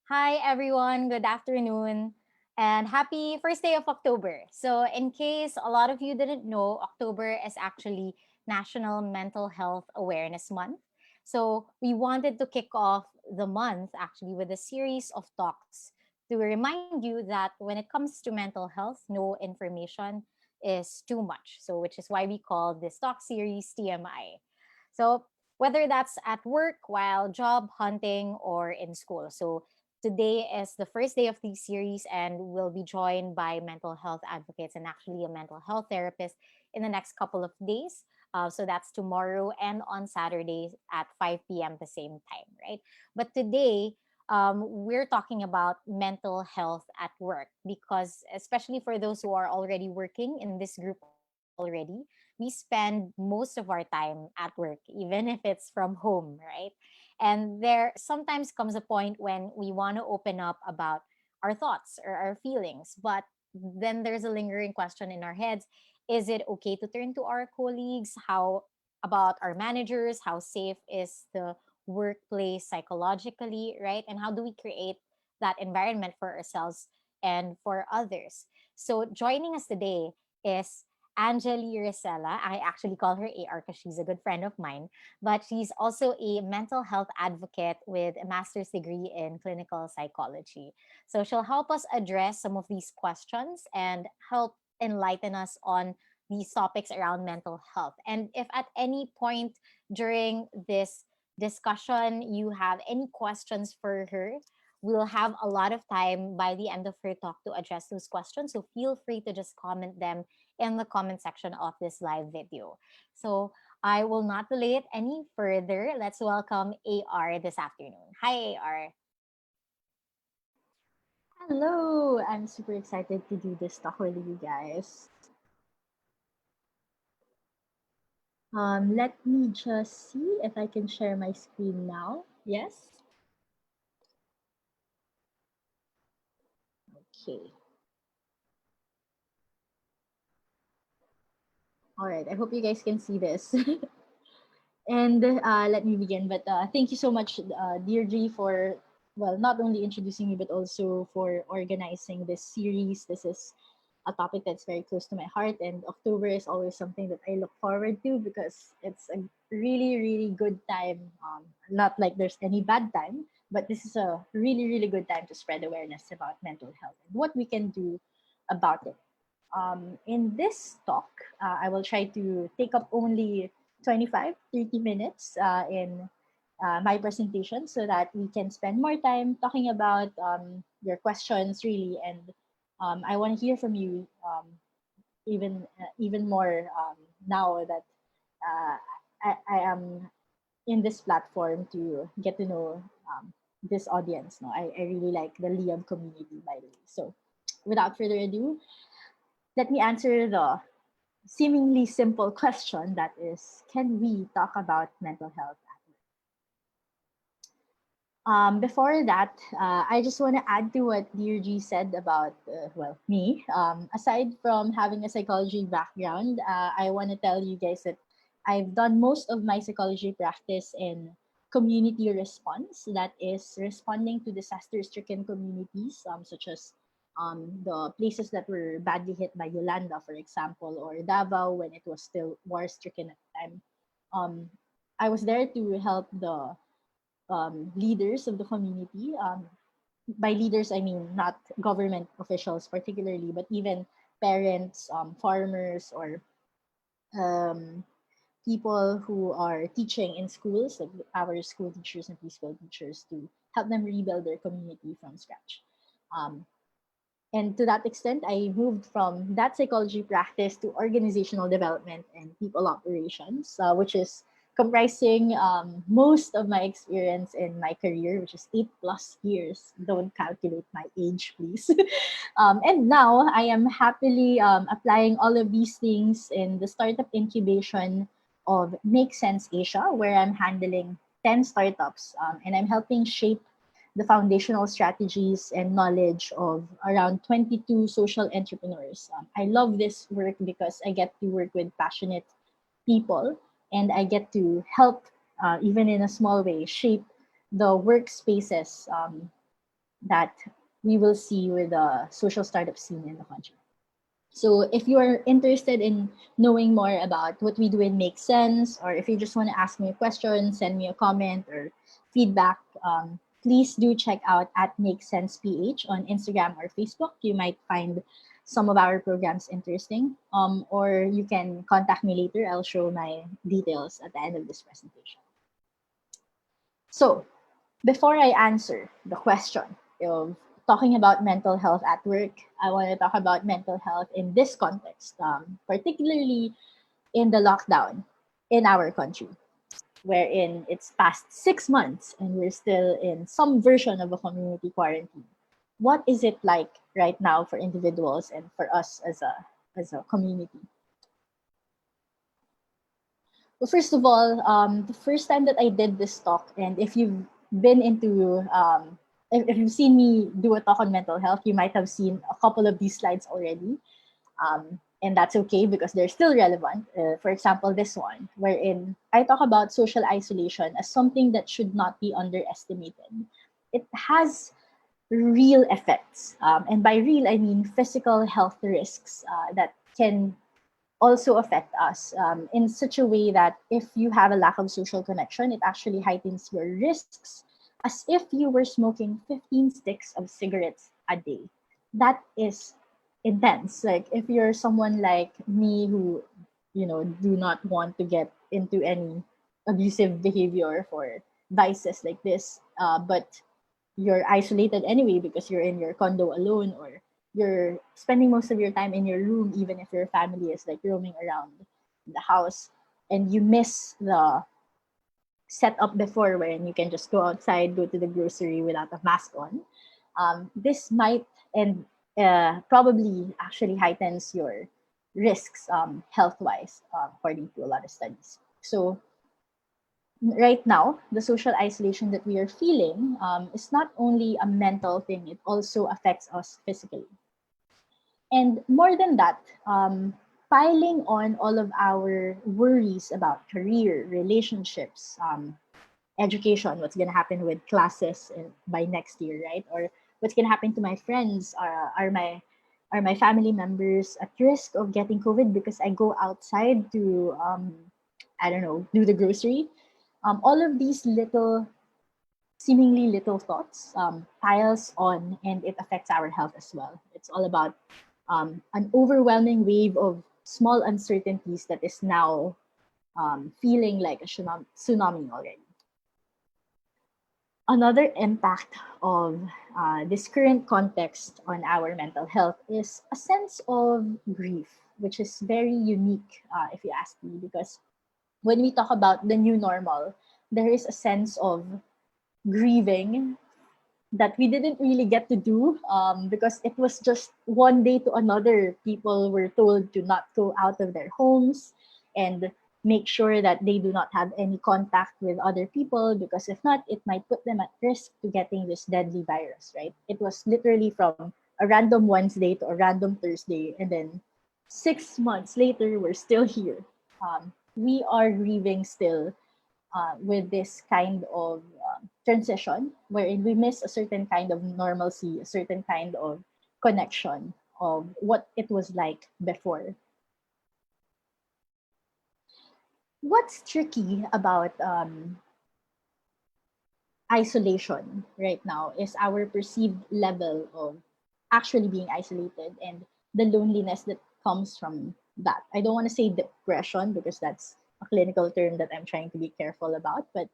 Hi, everyone. Good afternoon and happy first day of October. So, in case a lot of you didn't know, October is actually National Mental Health Awareness Month. So, we wanted to kick off the month actually with a series of talks to remind you that when it comes to mental health, no information is too much. So, which is why we call this talk series TMI. So, whether that's at work, while job hunting, or in school. So, today is the first day of this series, and we'll be joined by mental health advocates and actually a mental health therapist in the next couple of days. So that's tomorrow and on Saturday at 5 p.m. the same time, right? But today, we're talking about mental health at work because, especially for those who are already working in this group already, we spend most of our time at work, even if it's from home, right? And there sometimes comes a point when we want to open up about our thoughts or our feelings, but then there's a lingering question in our heads. Is it okay to turn to our colleagues? How about our managers? How safe is the workplace psychologically, right? And how do we create that environment for ourselves and for others? So joining us today is Angeli Recella. I actually call her AR because she's a good friend of mine, but she's also a mental health advocate with a master's degree in clinical psychology. So she'll help us address some of these questions and help enlighten us on these topics around mental health. And if at any point during this discussion you have any questions for her, we'll have a lot of time by the end of her talk to address those questions. So feel free to just comment them in the comment section of this live video. So I will not delay it any further. Let's welcome AR this afternoon. Hi, AR. Hello! I'm super excited to do this talk with you guys. Let me just see if I can share my screen now. Yes? Okay. All right. I hope you guys can see this. And let me begin. But thank you so much, dear G, for, well, not only introducing me, but also for organizing this series. This is a topic that's very close to my heart, and October is always something that I look forward to because it's a really, really good time. Not like there's any bad time, but this is a really, really good time to spread awareness about mental health and what we can do about it. In this talk, I will try to take up only 25-30 minutes in my presentation so that we can spend more time talking about your questions, really. And I want to hear from you even more now that uh, I am in this platform to get to know this audience. No, I really like the liyab community, by the way. So without further ado, let me answer the seemingly simple question, that is, can we talk about mental health? Before that, I just want to add to what Dear G said about, well, me. Aside from having a psychology background, I want to tell you guys that I've done most of my psychology practice in community response. That is, responding to disaster stricken communities, such as the places that were badly hit by Yolanda, for example, or Davao when it was still war stricken at the time. Um, I was there to help the leaders of the community. By leaders, I mean not government officials particularly, but even parents, farmers, or um, people who are teaching in schools, like our school teachers and preschool teachers, to help them rebuild their community from scratch. Um, and to that extent, I moved from that psychology practice to organizational development and people operations, which is comprising most of my experience in my career, which is 8+ years. Don't calculate my age, please. And now I am happily applying all of these things in the startup incubation of Make Sense Asia, where I'm handling 10 startups, and I'm helping shape the foundational strategies and knowledge of around 22 social entrepreneurs. I love this work because I get to work with passionate people, and I get to help, even in a small way, shape the workspaces that we will see with the social startup scene in the country. So if you are interested in knowing more about what we do in Make Sense, or if you just want to ask me a question, send me a comment or feedback, please do check out at Make Sense PH on Instagram or Facebook. You might find some of our programs interesting. Or you can contact me later. I'll show my details at the end of this presentation. So before I answer the question of talking about mental health at work, I want to talk about mental health in this context, particularly in the lockdown in our country, wherein it's past 6 months and we're still in some version of a community quarantine. What is it like right now for individuals and for us as a community? Well, first of all, the first time that I did this talk, and if you've been into, if you've seen me do a talk on mental health, you might have seen a couple of these slides already. And that's okay because they're still relevant. For example, this one, wherein I talk about social isolation as something that should not be underestimated. It has real effects. And by real, I mean physical health risks that can also affect us in such a way that if you have a lack of social connection, it actually heightens your risks as if you were smoking 15 sticks of cigarettes a day. That is intense. Like if you're someone like me who, do not want to get into any abusive behavior for vices like this, but you're isolated anyway because you're in your condo alone, or you're spending most of your time in your room even if your family is like roaming around the house, and you miss the setup before wherein you can just go outside, go to the grocery without a mask on. This might and probably actually heightens your risks health wise, according to a lot of studies. So right now, the social isolation that we are feeling is not only a mental thing, it also affects us physically. And more than that, piling on all of our worries about career, relationships, education, what's going to happen with classes by next year, right? Or what's going to happen to my friends? Are my family members at risk of getting COVID because I go outside to I don't know, do the grocery? All of these seemingly little thoughts piles on, and it affects our health as well. It's all about an overwhelming wave of small uncertainties that is now feeling like a tsunami already. Another impact of this current context on our mental health is a sense of grief, which is very unique, if you ask me, because when we talk about the new normal, there is a sense of grieving that we didn't really get to do because it was just one day to another. People were told to not go out of their homes and make sure that they do not have any contact with other people, because if not, it might put them at risk to getting this deadly virus, right? It was literally from a random Wednesday to a random Thursday, and then 6 months later, we're still here. We are grieving still with this kind of transition wherein we miss a certain kind of normalcy, a certain kind of connection of what it was like before. What's tricky about isolation right now is our perceived level of actually being isolated and the loneliness that comes from that. I don't want to say depression because that's a clinical term that I'm trying to be careful about, but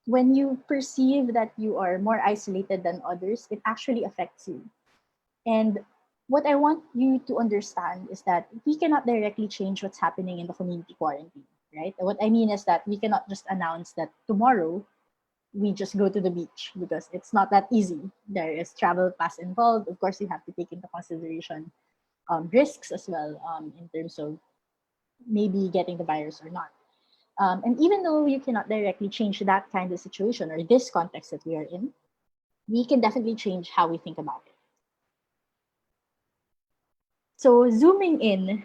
when you perceive that you are more isolated than others, it actually affects you. And what I want you to understand is that we cannot directly change what's happening in the community quarantine, right? What I mean is that we cannot just announce that tomorrow we just go to the beach, because it's not that easy. There is travel pass involved. Of course, you have to take into consideration risks as well, in terms of maybe getting the virus or not. And even though you cannot directly change that kind of situation or this context that we are in, we can definitely change how we think about it. So zooming in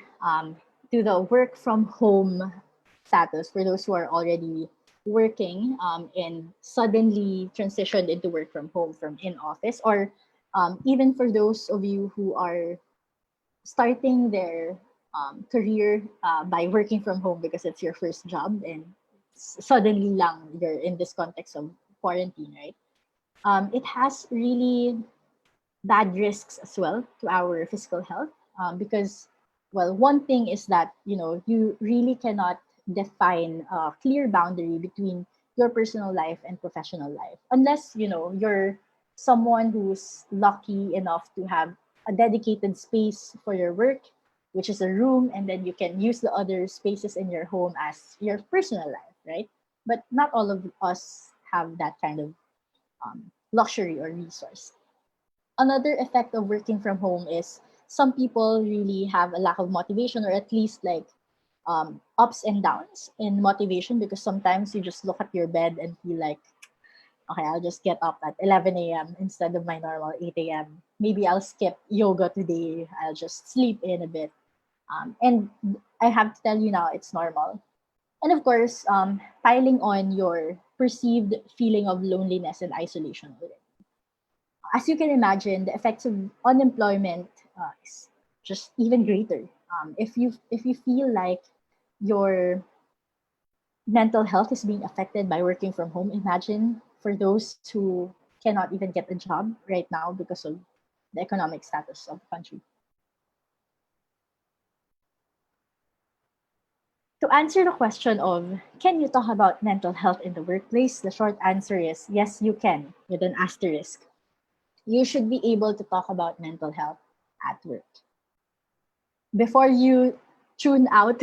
to the work from home status for those who are already working and suddenly transitioned into work from home from in office, or even for those of you who are starting their career by working from home because it's your first job and suddenly lang you're in this context of quarantine, right? It has really bad risks as well to our physical health because, well, one thing is that, you really cannot define a clear boundary between your personal life and professional life unless, you're someone who's lucky enough to have a dedicated space for your work, which is a room, and then you can use the other spaces in your home as your personal life, right? But not all of us have that kind of luxury or resource. Another effect of working from home is some people really have a lack of motivation, or at least like ups and downs in motivation, because sometimes you just look at your bed and feel like, okay, I'll just get up at 11 a.m. instead of my normal 8 a.m. Maybe I'll skip yoga today. I'll just sleep in a bit. And I have to tell you now, it's normal. And of course, piling on your perceived feeling of loneliness and isolation already. As you can imagine, the effects of unemployment is just even greater. If you feel like your mental health is being affected by working from home, imagine for those who cannot even get a job right now because of the economic status of the country. To answer the question of can you talk about mental health in the workplace, the short answer is yes, you can, with an asterisk. You should be able to talk about mental health at work. Before you tune out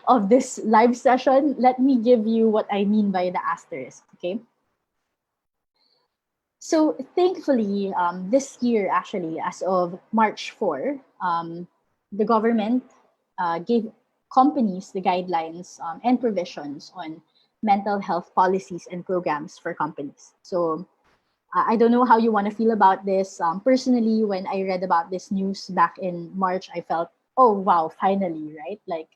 of this live session, let me give you what I mean by the asterisk, okay? So thankfully, this year actually, as of March 4, the government gave companies the guidelines and provisions on mental health policies and programs for companies. So I don't know how you want to feel about this. Personally, when I read about this news back in March, I felt, oh wow, finally, right? Like,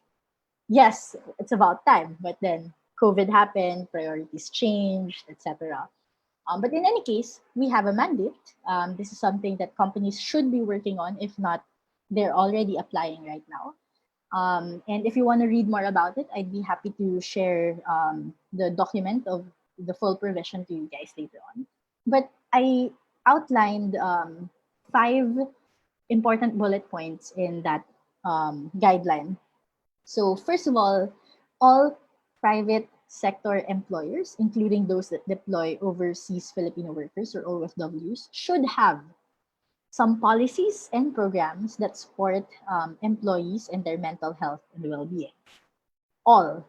yes, it's about time. But then COVID happened, priorities changed, etc. But in any case, we have a mandate. This is something that companies should be working on. If not, they're already applying right now. And if you want to read more about it, I'd be happy to share the document of the full provision to you guys later on. But I outlined five important bullet points in that guideline. So, first of all private sector employers, including those that deploy overseas Filipino workers or OFWs, should have some policies and programs that support employees and their mental health and well being. All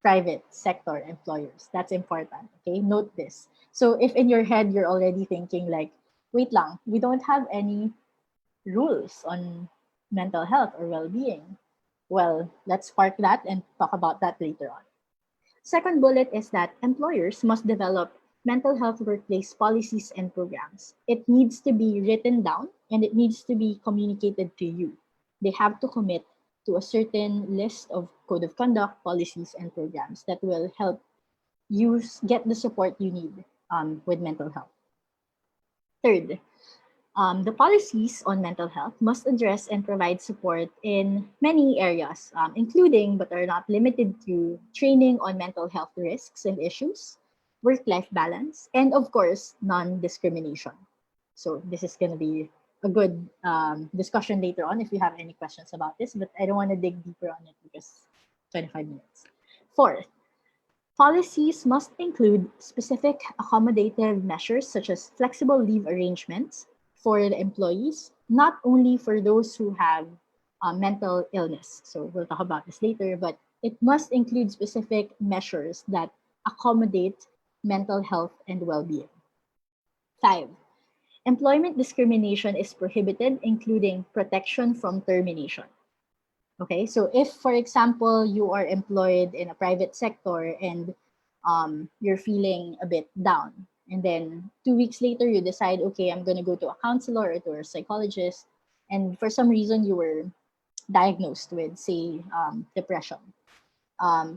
private sector employers. That's important. Okay, note this. So, if in your head you're already thinking, like, wait lang, we don't have any rules on mental health or well being. Well, let's park that and talk about that later on. Second bullet is that employers must develop mental health workplace policies and programs. It needs to be written down and it needs to be communicated to you. They have to commit to a certain list of code of conduct, policies, and programs that will help you get the support you need with mental health. Third, the policies on mental health must address and provide support in many areas, including but are not limited to training on mental health risks and issues, work life balance, and of course, non discrimination. So, this is going to be a good discussion later on if you have any questions about this, but I don't want to dig deeper on it because 25 minutes. Fourth, policies must include specific accommodative measures such as flexible leave arrangements for the employees, not only for those who have mental illness. So we'll talk about this later, but it must include specific measures that accommodate mental health and well being. Five, employment discrimination is prohibited, including protection from termination. Okay, so if, for example, you are employed in a private sector and you're feeling a bit down, and then 2 weeks later you decide, okay, I'm going to go to a counselor or to a psychologist, and for some reason you were diagnosed with, say, depression.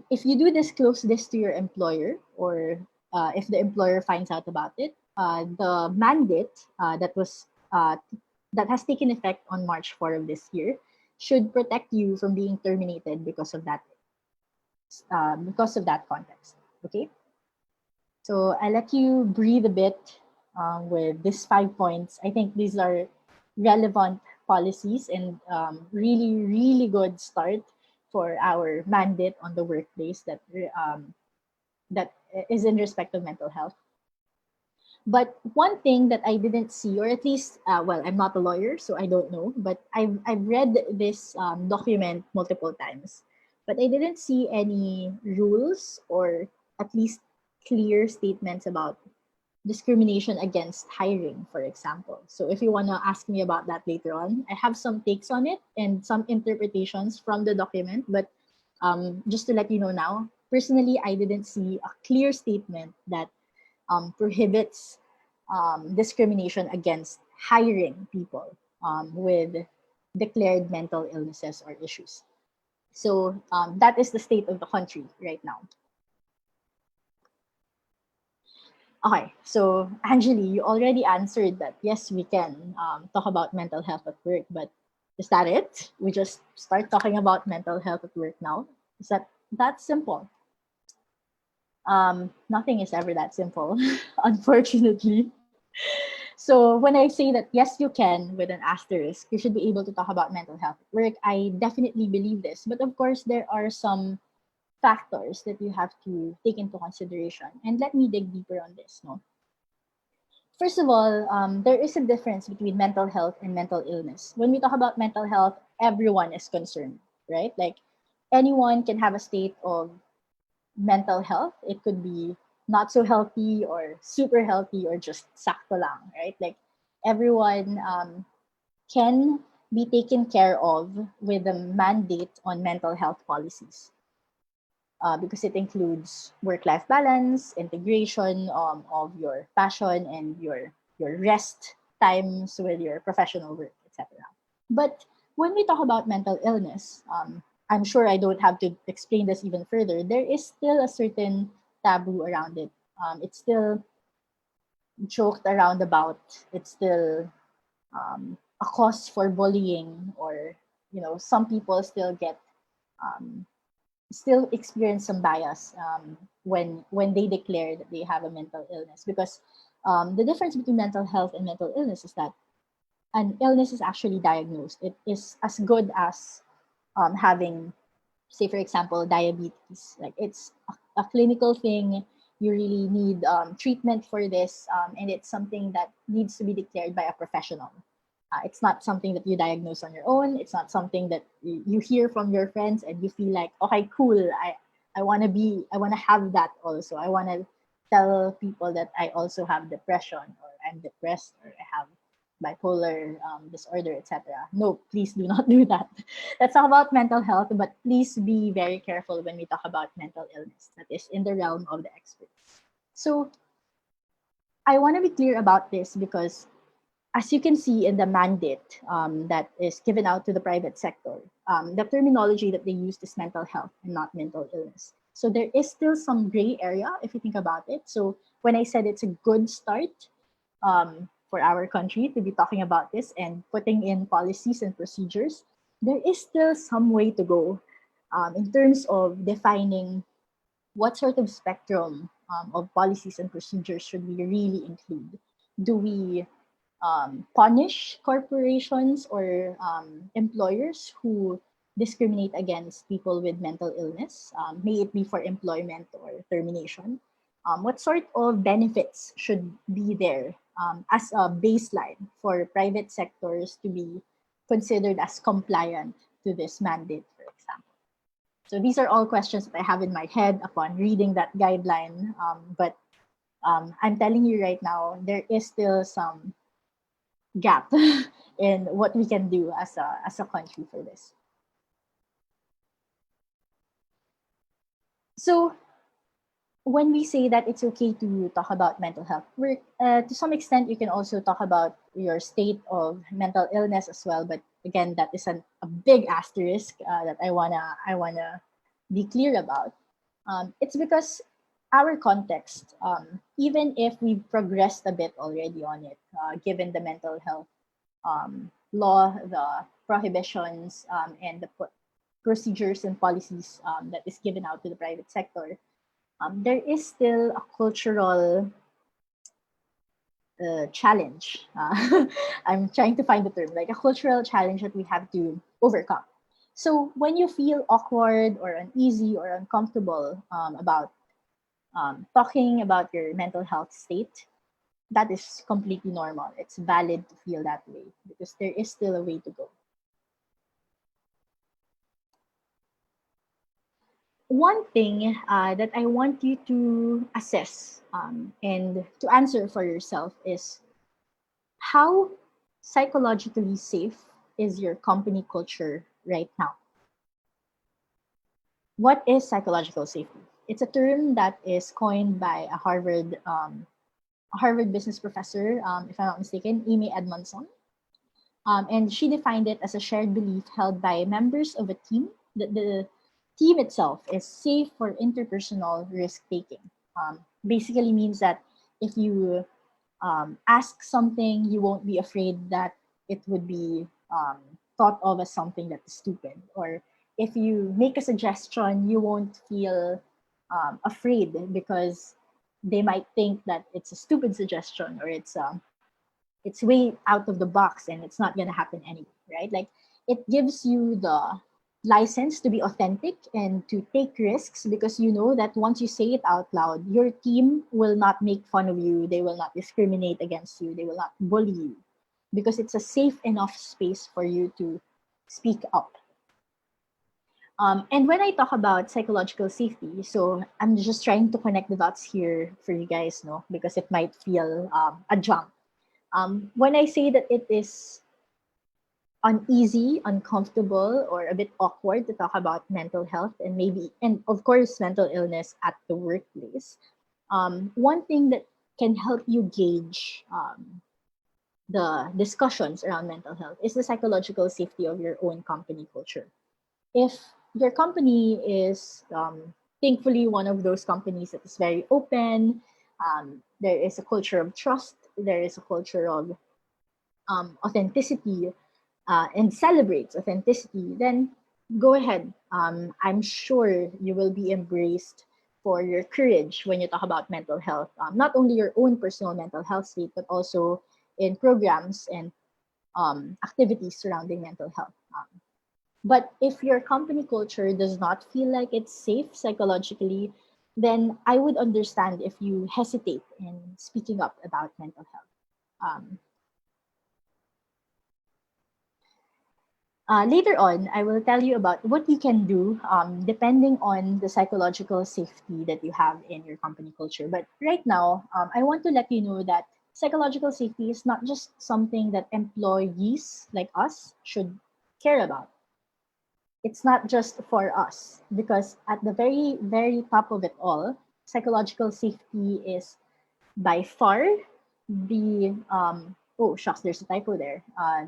If you do disclose this to your employer, or if the employer finds out about it, the mandate that has taken effect on March 4 of this year should protect you from being terminated because of that context. Okay, so I let you breathe a bit with these 5 points. I think these are relevant policies and really, really good start for our mandate on the workplace that is in respect of mental health. But one thing that I didn't see, or at least, well, I'm not a lawyer, so I don't know, but I've read this document multiple times, but I didn't see any rules or at least clear statements about discrimination against hiring, for example. So if you want to ask me about that later on, I have some takes on it and some interpretations from the document. But just to let you know now, personally, I didn't see a clear statement that prohibits discrimination against hiring people with declared mental illnesses or issues. So that is the state of the country right now. Okay, so Angeli, you already answered that yes, we can talk about mental health at work, but is that it? We just start talking about mental health at work now? Is that simple? Nothing is ever that simple, unfortunately. So when I say that yes, you can with an asterisk, you should be able to talk about mental health at work. I definitely believe this, but of course there are some factors that you have to take into consideration. And let me dig deeper on this. No, first of all, there is a difference between mental health and mental illness. When we talk about mental health, everyone is concerned, right? Like anyone can have a state of mental health. It could be not so healthy or super healthy or just sakto lang, right? Like everyone can be taken care of with a mandate on mental health policies because it includes work-life balance, integration of your passion and your rest times with your professional work, etc. But when we talk about mental illness, I'm sure I don't have to explain this even further. There is still a certain taboo around it. It's still joked around about. It's still a cause for bullying, or some people um, still experience some bias when they declare that they have a mental illness, because the difference between mental health and mental illness is that an illness is actually diagnosed. It is as good as having, say, for example, diabetes. Like it's a clinical thing. You really need treatment for this, and it's something that needs to be declared by a professional. It's not something that you diagnose on your own. It's not something that you hear from your friends and you feel like, okay, cool. I want to have that also. I want to tell people that I also have depression, or I'm depressed, or I have bipolar disorder, etc. No, please do not do that. Let's talk about mental health, but please be very careful when we talk about mental illness. That is in the realm of the experts. So I want to be clear about this because, as you can see in the mandate that is given out to the private sector, the terminology that they use is mental health and not mental illness. So there is still some gray area if you think about it. So when I said it's a good start for our country to be talking about this and putting in policies and procedures, there is still some way to go in terms of defining what sort of spectrum of policies and procedures should we really include. Do we punish corporations or employers who discriminate against people with mental illness, may it be for employment or termination? What sort of benefits should be there as a baseline for private sectors to be considered as compliant to this mandate, for example? So these are all questions that I have in my head upon reading that guideline. But I'm telling you right now, there is still some gap in what we can do as a country for this. So when we say that it's okay to talk about mental health, to some extent you can also talk about your state of mental illness as well. But again, that is a big asterisk that I wanna be clear about, it's because our context, even if we've progressed a bit already on it, given the mental health law, the prohibitions, and the procedures and policies that is given out to the private sector, there is still a cultural challenge. I'm trying to find the term, like a cultural challenge that we have to overcome. So when you feel awkward or uneasy or uncomfortable about talking about your mental health state, that is completely normal. It's valid to feel that way because there is still a way to go. One thing that I want you to assess and to answer for yourself is how psychologically safe is your company culture right now? What is psychological safety? It's a term that is coined by a Harvard business professor, if I'm not mistaken, Amy Edmondson. And she defined it as a shared belief held by members of a team that the team itself is safe for interpersonal risk taking. Basically means that if you ask something, you won't be afraid that it would be thought of as something that is stupid. Or if you make a suggestion, you won't feel afraid because they might think that it's a stupid suggestion or it's way out of the box and it's not going to happen anyway, right? Like it gives you the license to be authentic and to take risks because you know that once you say it out loud, your team will not make fun of you, they will not discriminate against you, they will not bully you because it's a safe enough space for you to speak up. And when I talk about psychological safety, so I'm just trying to connect the dots here for you guys, no, because it might feel a jump. When I say that it is uneasy, uncomfortable, or a bit awkward to talk about mental health and maybe, and of course, mental illness at the workplace, one thing that can help you gauge the discussions around mental health is the psychological safety of your own company culture. If your company is thankfully one of those companies that is very open, there is a culture of trust, there is a culture of authenticity, and celebrates authenticity, then go ahead. I'm sure you will be embraced for your courage when you talk about mental health, not only your own personal mental health state, but also in programs and activities surrounding mental health. But if your company culture does not feel like it's safe psychologically, then I would understand if you hesitate in speaking up about mental health. Later on, I will tell you about what you can do depending on the psychological safety that you have in your company culture. But right now, I want to let you know that psychological safety is not just something that employees like us should care about. It's not just for us because at the very, very top of it all, psychological safety is by far the oh shucks, there's a typo there.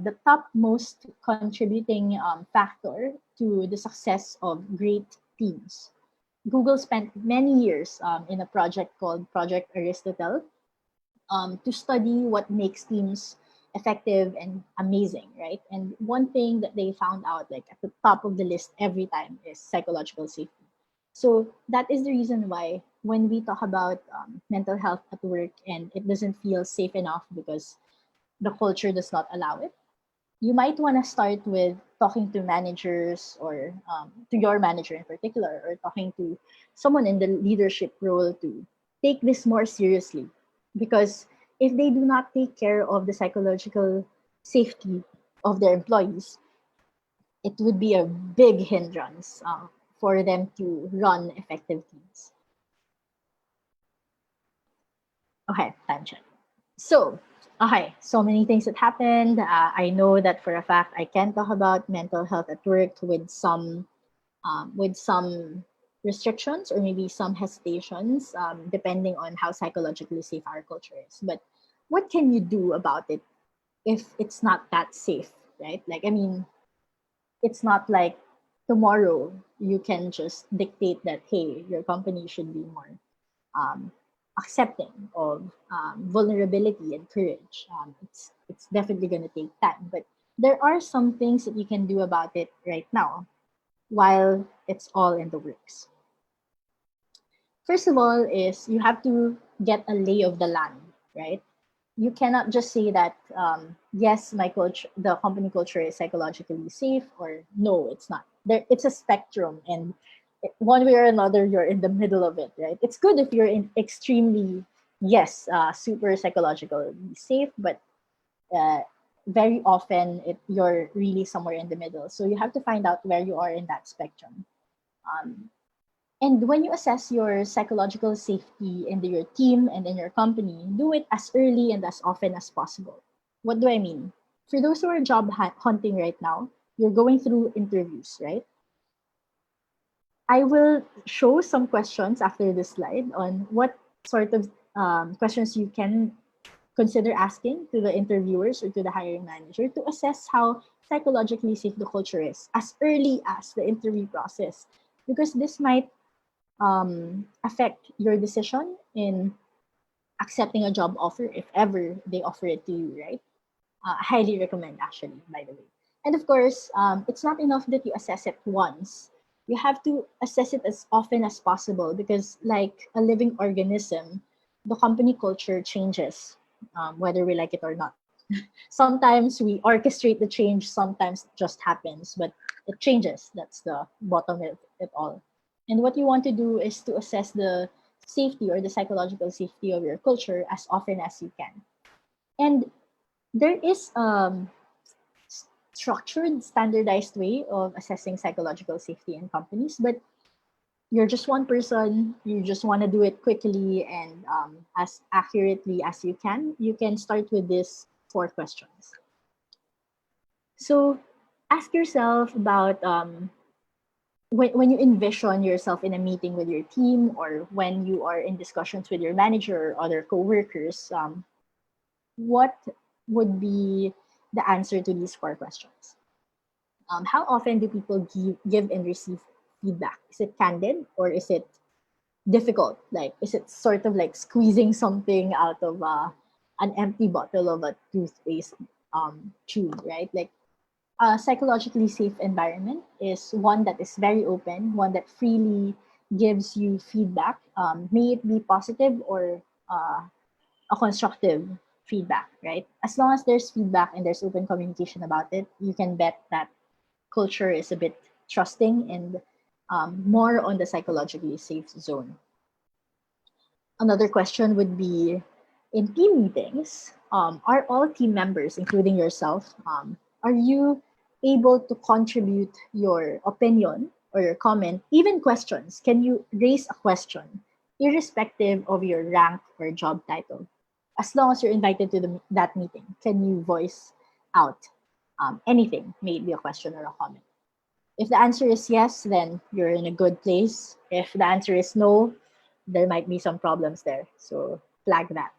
The top most contributing factor to the success of great teams. Google spent many years in a project called Project Aristotle to study what makes teams effective and amazing, right? And one thing that they found out, like at the top of the list every time, is psychological safety. So that is the reason why when we talk about mental health at work and it doesn't feel safe enough because the culture does not allow it, you might want to start with talking to managers or to your manager in particular, or talking to someone in the leadership role to take this more seriously. Because if they do not take care of the psychological safety of their employees, it would be a big hindrance for them to run effective teams. Okay, time check. So, okay, so many things that happened. I know that for a fact I can talk about mental health at work with some restrictions or maybe some hesitations, depending on how psychologically safe our culture is. But what can you do about it if it's not that safe, right? Like, I mean, it's not like tomorrow you can just dictate that, hey, your company should be more um, accepting of vulnerability and courage. It's definitely going to take time, but there are some things that you can do about it right now while it's all in the works. First of all, is you have to get a lay of the land, right? You cannot just say that yes, my coach, the company culture is psychologically safe, or no, it's not. There, it's a spectrum, and one way or another, you're in the middle of it, right? It's good if you're in extremely yes, super psychologically safe, but uh, very often you're really somewhere in the middle. So you have to find out where you are in that spectrum. Um, and when you assess your psychological safety in your team and in your company, do it as early and as often as possible. What do I mean? For those who are hunting right now, you're going through interviews, right? I will show some questions after this slide on what sort of questions you can consider asking to the interviewers or to the hiring manager to assess how psychologically safe the culture is as early as the interview process, because this might affect your decision in accepting a job offer if ever they offer it to you, right? I highly recommend, actually, by the way. And of course, it's not enough that you assess it once. You have to assess it as often as possible because, like a living organism, the company culture changes, whether we like it or not. Sometimes we orchestrate the change, sometimes it just happens, but it changes. That's the bottom of it all. And what you want to do is to assess the safety or the psychological safety of your culture as often as you can. And there is structured, standardized way of assessing psychological safety in companies, but you're just one person, you just want to do it quickly and as accurately as you can start with these four questions. So ask yourself about when you envision yourself in a meeting with your team or when you are in discussions with your manager or other coworkers, what would be the answer to these four questions? How often do people give and receive feedback? Is it candid or is it difficult? Like, is it sort of like squeezing something out of an empty bottle of a toothpaste tube, right? Like, a psychologically safe environment is one that is very open, one that freely gives you feedback, may it be positive or a constructive feedback, right? As long as there's feedback and there's open communication about it, you can bet that culture is a bit trusting and more on the psychologically safe zone. Another question would be, in team meetings, are all team members, including yourself, are you able to contribute your opinion or your comment, even questions? Can you raise a question, irrespective of your rank or job title? As long as you're invited to that meeting, can you voice out anything, may it be a question or a comment? If the answer is yes, then you're in a good place. If the answer is no, there might be some problems there. So flag that.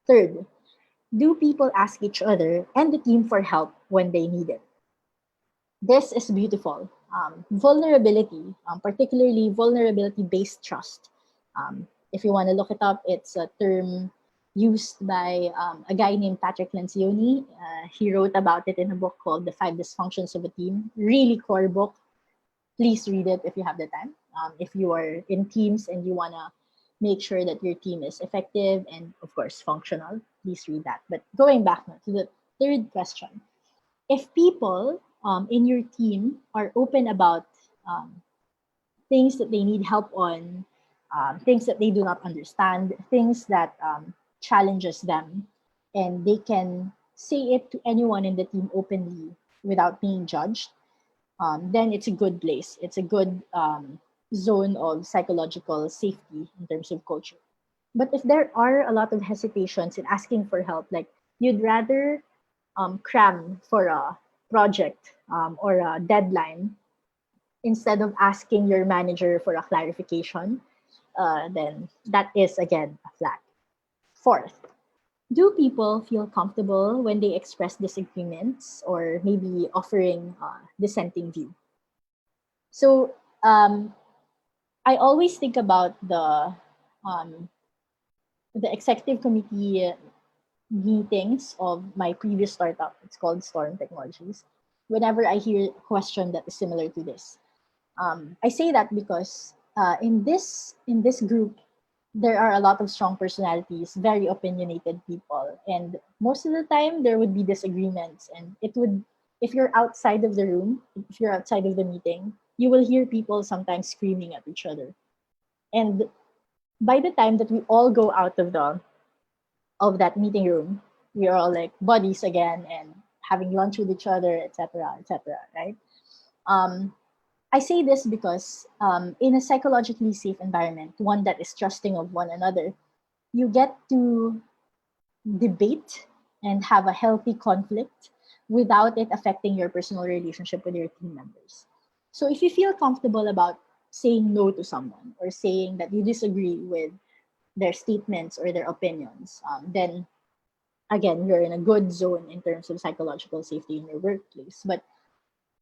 Third, do people ask each other and the team for help when they need it? This is beautiful. Vulnerability, particularly vulnerability based trust. If you want to look it up, it's a term used by a guy named Patrick Lencioni. He wrote about it in a book called The Five Dysfunctions of a Team. Really core book. Please read it if you have the time. If you are in teams and you want to make sure that your team is effective and, of course, functional, please read that. But going back now to the third question, if people in your team are open about um, things that they need help on, things that they do not understand, things that challenges them, and they can say it to anyone in the team openly without being judged, then it's a good place. It's a good zone of psychological safety in terms of culture. But if there are a lot of hesitations in asking for help, like you'd rather cram for a project or a deadline instead of asking your manager for a clarification, then that is again a flag. Fourth, do people feel comfortable when they express disagreements or maybe offering a dissenting view? So Um, I always think about um, the executive committee meetings of my previous startup. It's called Storm Technologies. Whenever I hear a question that is similar to this, I say that because in this group, there are a lot of strong personalities, very opinionated people, and most of the time there would be disagreements. And it would, if you're outside of the room, if you're outside of the meeting, you will hear people sometimes screaming at each other. And by the time that we all go out of that meeting room, we are all like buddies again and having lunch with each other, etc., etc. Right? Um, I say this because in a psychologically safe environment, one that is trusting of one another, you get to debate and have a healthy conflict without it affecting your personal relationship with your team members. So if you feel comfortable about saying no to someone or saying that you disagree with their statements or their opinions, then again, you're in a good zone in terms of psychological safety in your workplace. But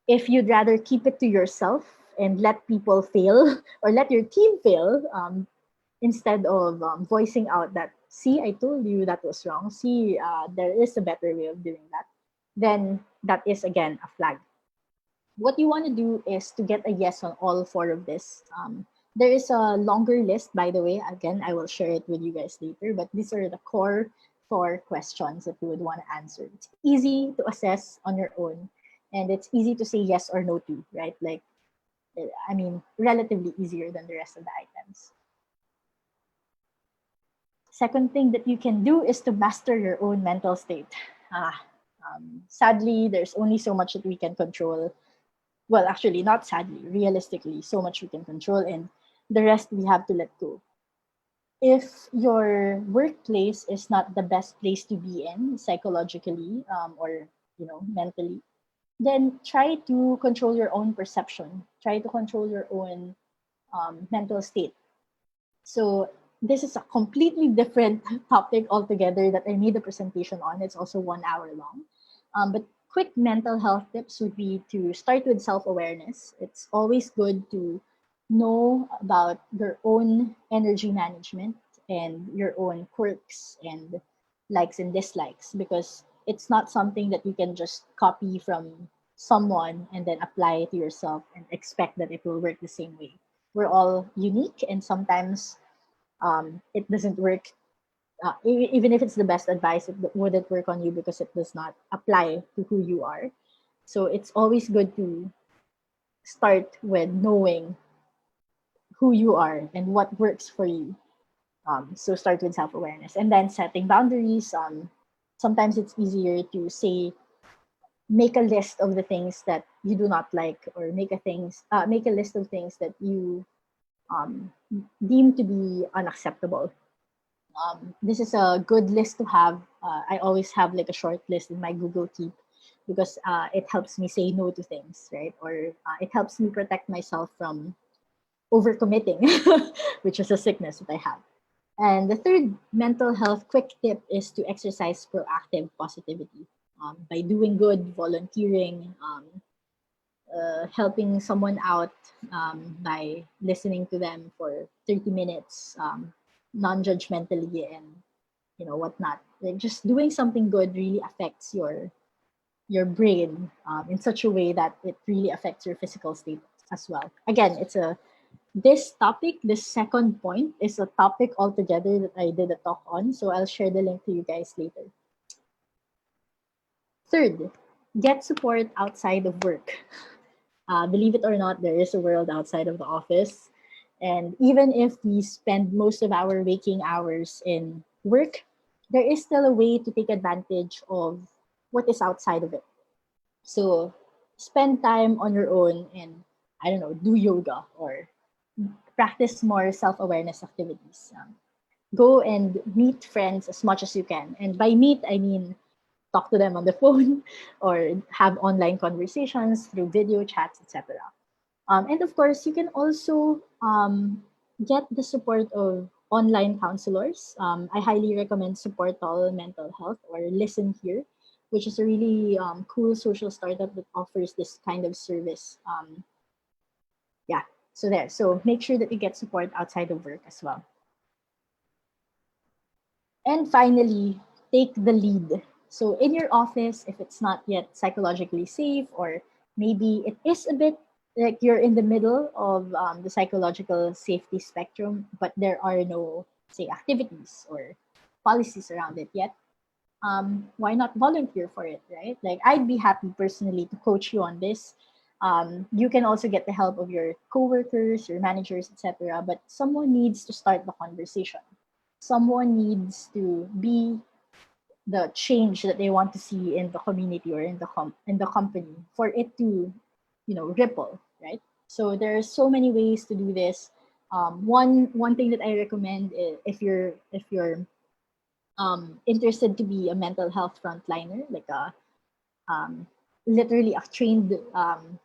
if you'd rather keep it to yourself and let people fail or let your team fail, instead of voicing out that, see, I told you that was wrong, see, there is a better way of doing that, then that is again a flag. What you want to do is to get a yes on all four of this. There is a longer list, by the way. Again, I will share it with you guys later, but these are the core four questions that you would want to answer. It's easy to assess on your own, and it's easy to say yes or no to, right? Like, I mean, relatively easier than the rest of the items. Second thing that you can do is to master your own mental state. Ah, sadly, there's only so much that we can control. Well, actually, not sadly, realistically, so much we can control, and the rest we have to let go. If your workplace is not the best place to be in psychologically, or mentally, then try to control your own perception. Try to control your own mental state. So this is a completely different topic altogether that I made a presentation on. It's also 1 hour long. But quick mental health tips would be to start with self-awareness. It's always good to know about your own energy management and your own quirks and likes and dislikes, because it's not something that you can just copy from someone and then apply it to yourself and expect that it will work the same way. We're all unique, and sometimes it doesn't work. Even if it's the best advice, it wouldn't work on you because it does not apply to who you are. So it's always good to start with knowing who you are and what works for you. So start with self-awareness and then setting boundaries. Sometimes it's easier to say, make a list of the things that you do not like, or make a list of things that you um, deem to be unacceptable. This is a good list to have. I always have like a short list in my Google Keep, because it helps me say no to things, right? Or it helps me protect myself from overcommitting, which is a sickness that I have. And the third mental health quick tip is to exercise proactive positivity, by doing good, volunteering, helping someone out, by listening to them for 30 minutes, non-judgmentally, and whatnot. Like, just doing something good really affects your brain, in such a way that it really affects your physical state as well. Again, this second point is a topic altogether that I did a talk on, so I'll share the link to you guys later. Third, get support outside of work. Believe it or not, there is a world outside of the office. And even if we spend most of our waking hours in work, there is still a way to take advantage of what is outside of it. So spend time on your own and, I don't know, do yoga or practice more self awareness activities. Go and meet friends as much as you can. And by meet, I mean talk to them on the phone or have online conversations through video chats, etc. And of course, you can also get the support of online counselors. I highly recommend Support All Mental Health or Listen Here, which is a really cool social startup that offers this kind of service. Yeah. So make sure that you get support outside of work as well. And finally, take the lead. So in your office, if it's not yet psychologically safe, or maybe it is a bit like you're in the middle of the psychological safety spectrum, but there are no, say, activities or policies around it yet, why not volunteer for it, right? Like, I'd be happy personally to coach you on this. You can also get the help of your coworkers, your managers, etc. But someone needs to start the conversation. Someone needs to be the change that they want to see in the community or in in the company for it to, ripple, right? So there are so many ways to do this. One thing that I recommend is, if you're interested to be a mental health frontliner, like a um, literally a trained um,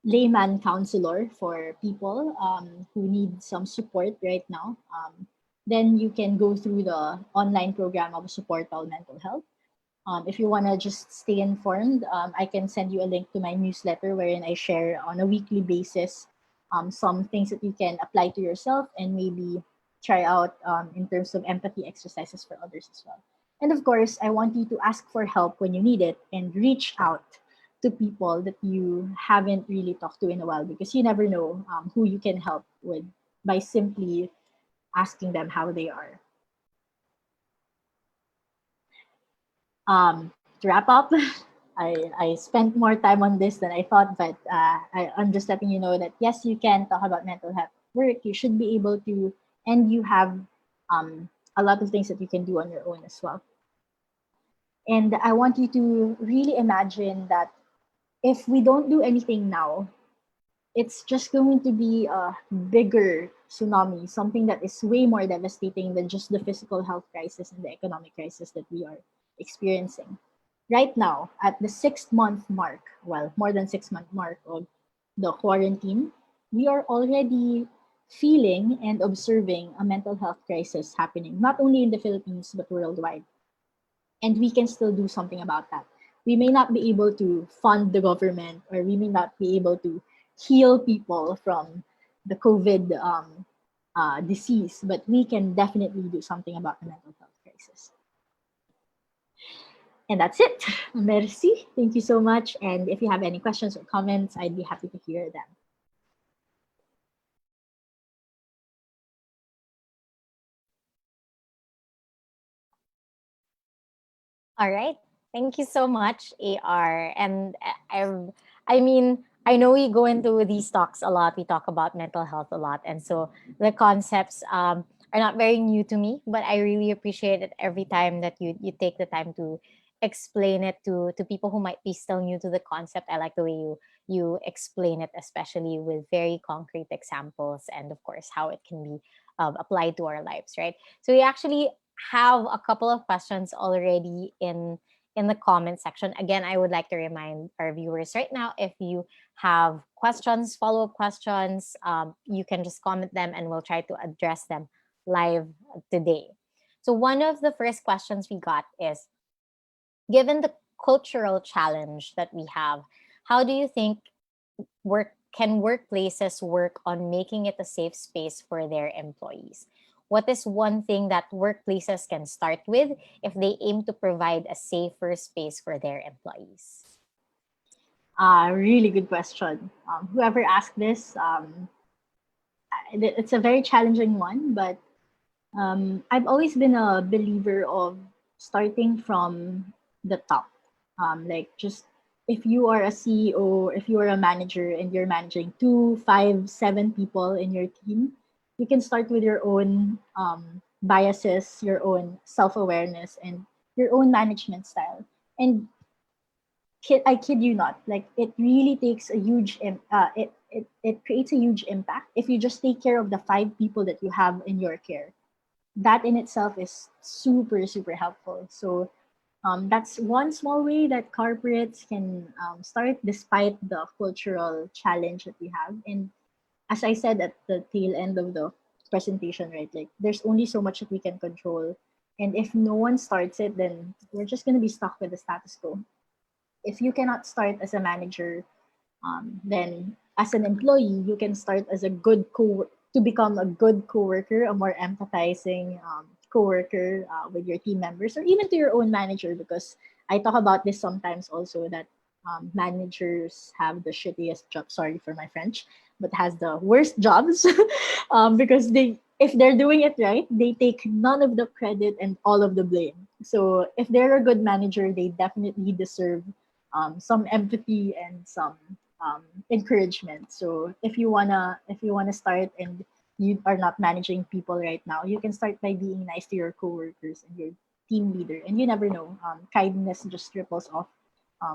layman counselor for people who need some support right now, then you can go through the online program of Support All Mental Health. If you want to just stay informed, I can send you a link to my newsletter wherein I share on a weekly basis some things that you can apply to yourself and maybe try out in terms of empathy exercises for others as well. And of course, I want you to ask for help when you need it and reach out to people that you haven't really talked to in a while, because you never know who you can help with by simply asking them how they are. To wrap up, I spent more time on this than I thought, but I'm just letting you know that yes, you can talk about mental health work. You should be able to, and you have a lot of things that you can do on your own as well. And I want you to really imagine that if we don't do anything now, it's just going to be a bigger tsunami, something that is way more devastating than just the physical health crisis and the economic crisis that we are experiencing. Right now, at the 6 month mark, well, more than 6 month mark of the quarantine, we are already feeling and observing a mental health crisis happening, not only in the Philippines, but worldwide. And we can still do something about that. We may not be able to fund the government, or we may not be able to heal people from the COVID disease, but we can definitely do something about the mental health crisis. And that's it. Merci. Thank you so much. And if you have any questions or comments, I'd be happy to hear them. All right. Thank you so much, AR. And I mean, I know we go into these talks a lot. We talk about mental health a lot. And so the concepts are not very new to me, but I really appreciate it every time that you take the time to explain it to people who might be still new to the concept. I like the way you explain it, especially with very concrete examples and, of course, how it can be applied to our lives, right? So we actually have a couple of questions already in the comment section. Again, I would like to remind our viewers right now, if you have questions, follow-up questions, you can just comment them and we'll try to address them live today. So one of the first questions we got is, given the cultural challenge that we have, how do you think workplaces work on making it a safe space for their employees? What is one thing that workplaces can start with if they aim to provide a safer space for their employees? Really good question. Whoever asked this, it's a very challenging one, but I've always been a believer of starting from the top. Like, just if you are a CEO, if you are a manager and you're managing 2, 5, 7 people in your team, you can start with your own biases, your own self awareness, and your own management style. And I kid you not, like, it really takes a it creates a huge impact if you just take care of the 5 people that you have in your care. That in itself is super super helpful. So that's one small way that corporates can start, despite the cultural challenge that we have. And as I said at the tail end of the presentation, right, like, there's only so much that we can control, and if no one starts it, then we're just going to be stuck with the status quo. If you cannot start as a manager, then as an employee, you can start as a good to become a good coworker, a more empathizing coworker with your team members, or even to your own manager. Because I talk about this sometimes also, that managers have the shittiest job. Sorry for my French, but has the worst jobs because if they're doing it right, they take none of the credit and all of the blame. So if they're a good manager, they definitely deserve some empathy and some encouragement. So if you wanna start and you are not managing people right now, you can start by being nice to your coworkers and your team leader. And you never know, kindness just ripples off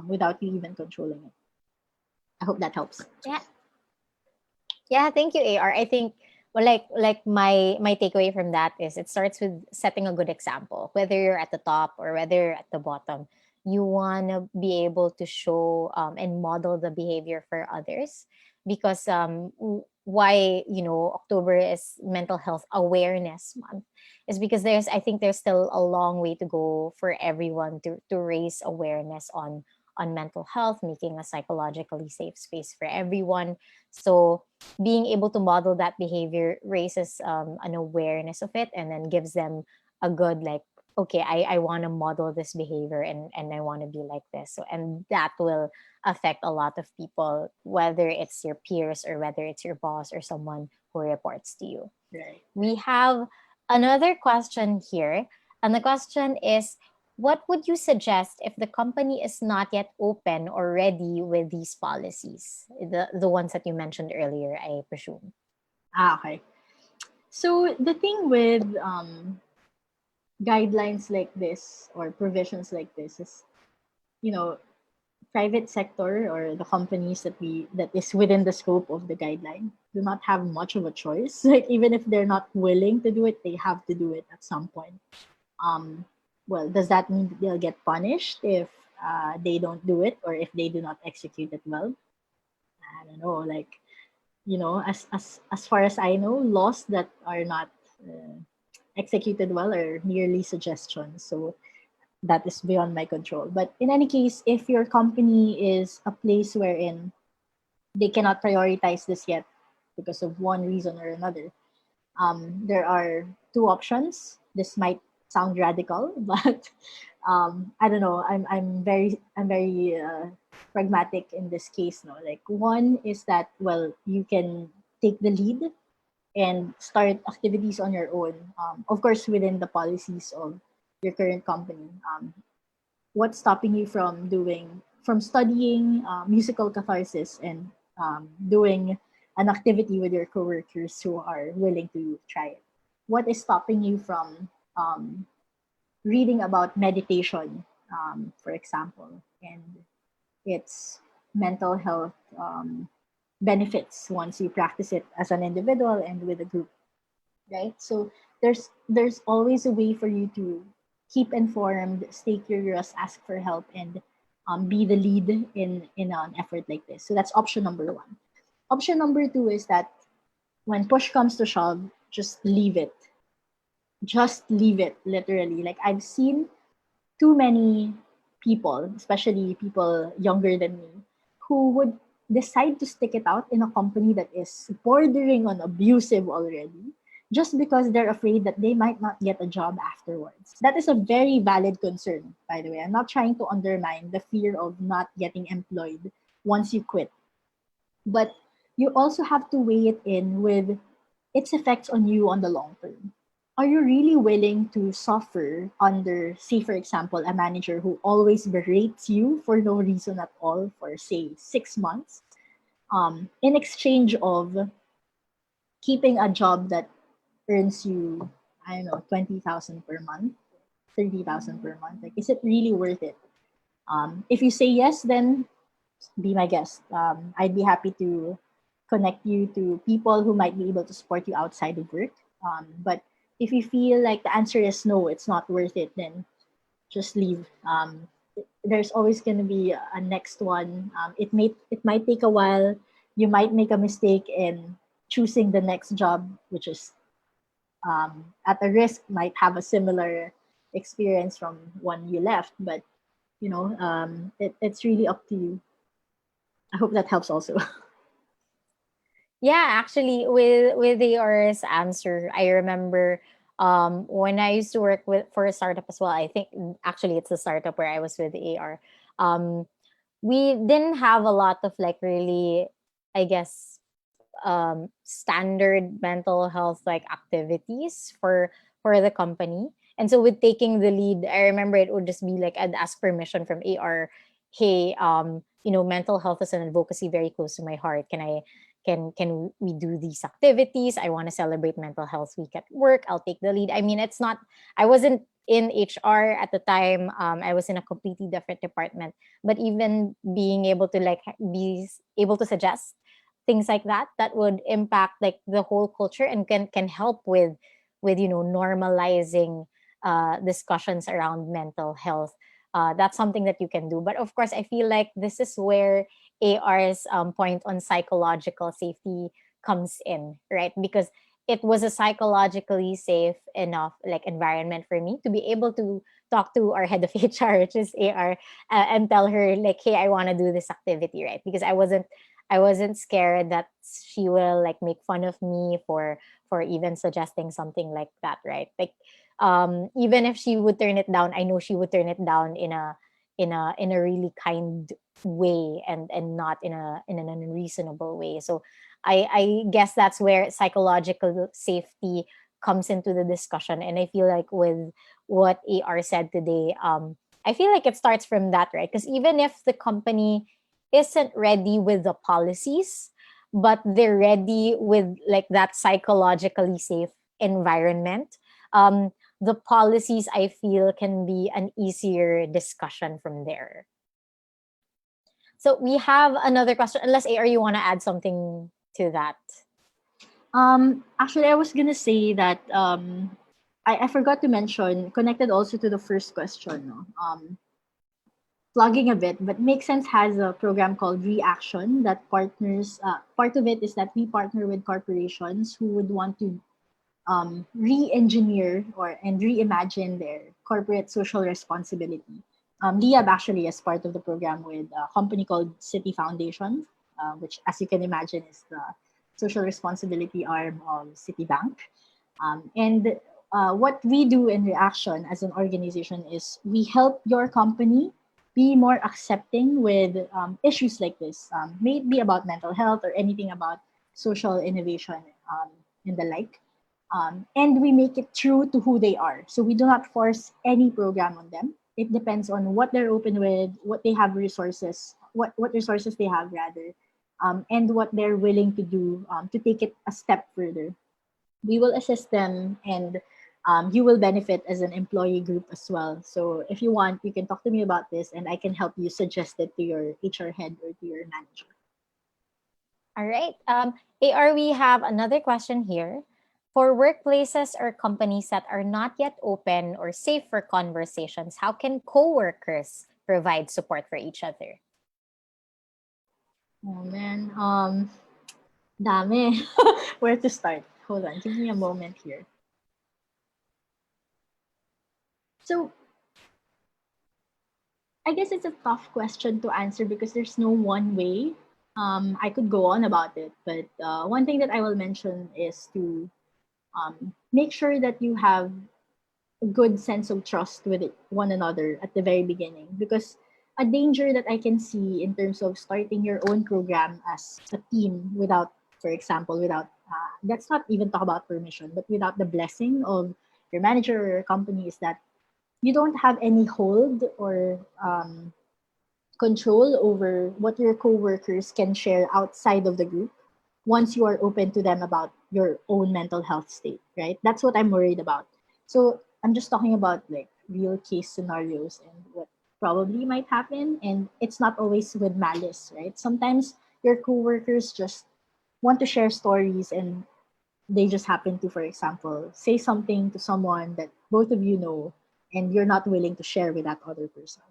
without you even controlling it. I hope that helps. Yeah. Yeah, thank you, AR. I think, well, like my takeaway from that is it starts with setting a good example. Whether you're at the top or whether you're at the bottom, you want to be able to show and model the behavior for others, because why, October is Mental Health Awareness Month, is because I think there's still a long way to go for everyone to raise awareness on mental health, making a psychologically safe space for everyone. So being able to model that behavior raises an awareness of it, and then gives them a good, like, okay, I want to model this behavior, and I want to be like this. So, and that will affect a lot of people, whether it's your peers or whether it's your boss or someone who reports to you. Right. We have another question here. And the question is, what would you suggest if the company is not yet open or ready with these policies? The ones that you mentioned earlier, I presume. Okay. So the thing with guidelines like this or provisions like this is, you know, private sector or the companies that is within the scope of the guideline do not have much of a choice. Like even if they're not willing to do it, they have to do it at some point. Um, well, does that mean that they'll get punished if they don't do it or if they do not execute it well? I don't know. Like, as far as I know, laws that are not executed well are merely suggestions. So that is beyond my control. But in any case, if your company is a place wherein they cannot prioritize this yet because of one reason or another, there are two options. This might sound radical, but I don't know. I'm very pragmatic in this case. No, like one is that, well, you can take the lead and start activities on your own. Of course, within the policies of your current company. What's stopping you from studying musical catharsis and doing an activity with your coworkers who are willing to try it? What is stopping you from reading about meditation, for example, and its mental health benefits once you practice it as an individual and with a group, right? So there's always a way for you to keep informed, stay curious, ask for help, and be the lead in an effort like this. So that's option number one. Option number two is that when push comes to shove, just leave it. Just leave it, literally. Like I've seen too many people, especially people younger than me, who would decide to stick it out in a company that is bordering on abusive already, just because they're afraid that they might not get a job afterwards. That is a very valid concern, by the way. I'm not trying to undermine the fear of not getting employed once you quit. But you also have to weigh it in with its effects on you on the long term. Are you really willing to suffer under, say, for example, a manager who always berates you for no reason at all for, say, 6 months, in exchange of keeping a job that earns you, I don't know, 20,000 per month, 30,000 per month? Like, is it really worth it? If you say yes, then be my guest. I'd be happy to connect you to people who might be able to support you outside of work. But if you feel like the answer is no, it's not worth it, then just leave. There's always going to be a next one. It might take a while. You might make a mistake in choosing the next job, which is at a risk might have a similar experience from one you left. But it's really up to you. I hope that helps also. Yeah, actually, with AR's answer, I remember when I used to work with for a startup as well. I think actually it's a startup where I was with AR. Um, we didn't have a lot of like really, I guess, standard mental health like activities for the company. And so with taking the lead, I remember it would just be like I'd ask permission from AR, hey, mental health is an advocacy very close to my heart. Can we do these activities? I want to celebrate mental health week at work. I'll take the lead. I mean, it's not I wasn't in HR at the time. I was in a completely different department. But even being able to like be able to suggest things like that would impact like the whole culture and can help with normalizing discussions around mental health. That's something that you can do, but of course I feel like this is where AR's point on psychological safety comes in, right? Because it was a psychologically safe enough like environment for me to be able to talk to our head of HR, which is AR, and tell her like, hey, I want to do this activity, right? Because I wasn't scared that she will like make fun of me for even suggesting something like that, right? Like even if she would turn it down, I know she would turn it down in a really kind way and not in an unreasonable way. So I guess that's where psychological safety comes into the discussion. And I feel like with what AR said today, I feel like it starts from that, right? Because even if the company isn't ready with the policies, but they're ready with like that psychologically safe environment. The policies I feel can be an easier discussion from there. So we have another question. Unless AR, you want to add something to that? Actually, I was gonna say that I forgot to mention, connected also to the first question, no? Plugging a bit, but Make Sense has a program called Reaction that partners. Part of it is that we partner with corporations who would want to re-engineer or and reimagine their corporate social responsibility. Liab actually is part of the program with a company called City Foundation, which, as you can imagine, is the social responsibility arm of Citibank. And what we do in Reaction as an organization is we help your company be more accepting with issues like this, may it be about mental health or anything about social innovation and the like. And we make it true to who they are. So we do not force any program on them. It depends on what they're open with, what they have resources, what resources they have rather, and what they're willing to do to take it a step further. We will assist them, and you will benefit as an employee group as well. So if you want, you can talk to me about this, and I can help you suggest it to your HR head or to your manager. All right. AR, we have another question here. For workplaces or companies that are not yet open or safe for conversations, how can coworkers provide support for each other? Oh man, dami. Where to start? Hold on, give me a moment here. So I guess it's a tough question to answer because there's no one way. I could go on about it, but one thing that I will mention is to make sure that you have a good sense of trust with one another at the very beginning. Because a danger that I can see in terms of starting your own program as a team without, for example, without, let's not even talk about permission, but without the blessing of your manager or your company is that you don't have any hold or control over what your coworkers can share outside of the group once you are open to them about your own mental health state, right? That's what I'm worried about. So I'm just talking about like real case scenarios and what probably might happen. And it's not always with malice, right? Sometimes your coworkers just want to share stories and they just happen to, for example, say something to someone that both of you know and you're not willing to share with that other person.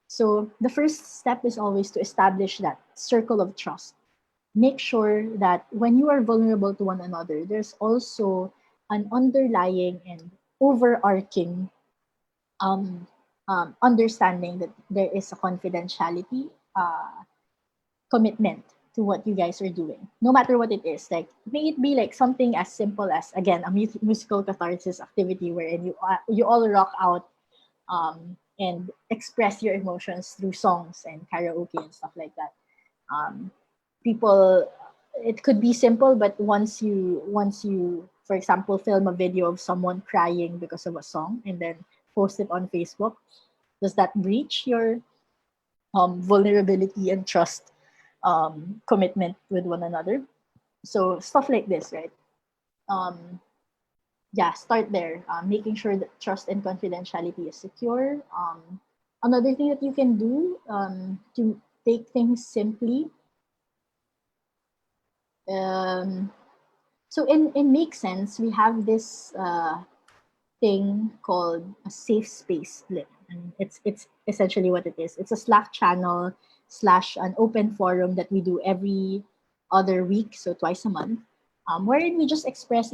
So the first step is always to establish that circle of trust. Make sure that when you are vulnerable to one another, there's also an underlying and overarching um, understanding that there is a confidentiality commitment to what you guys are doing, no matter what it is. Like, may it be like something as simple as, again, a musical catharsis activity wherein you all rock out and express your emotions through songs and karaoke and stuff like that. Um, People, it could be simple, but once you, for example, film a video of someone crying because of a song and then post it on Facebook, does that breach your vulnerability and trust commitment with one another? So stuff like this, right? Um, yeah, start there. Making sure that trust and confidentiality is secure. Another thing that you can do to take things simply. Um, so in Make Sense, we have this thing called a safe space lit. And it's essentially what it is. It's a Slack channel slash an open forum that we do every other week, so twice a month, wherein we just express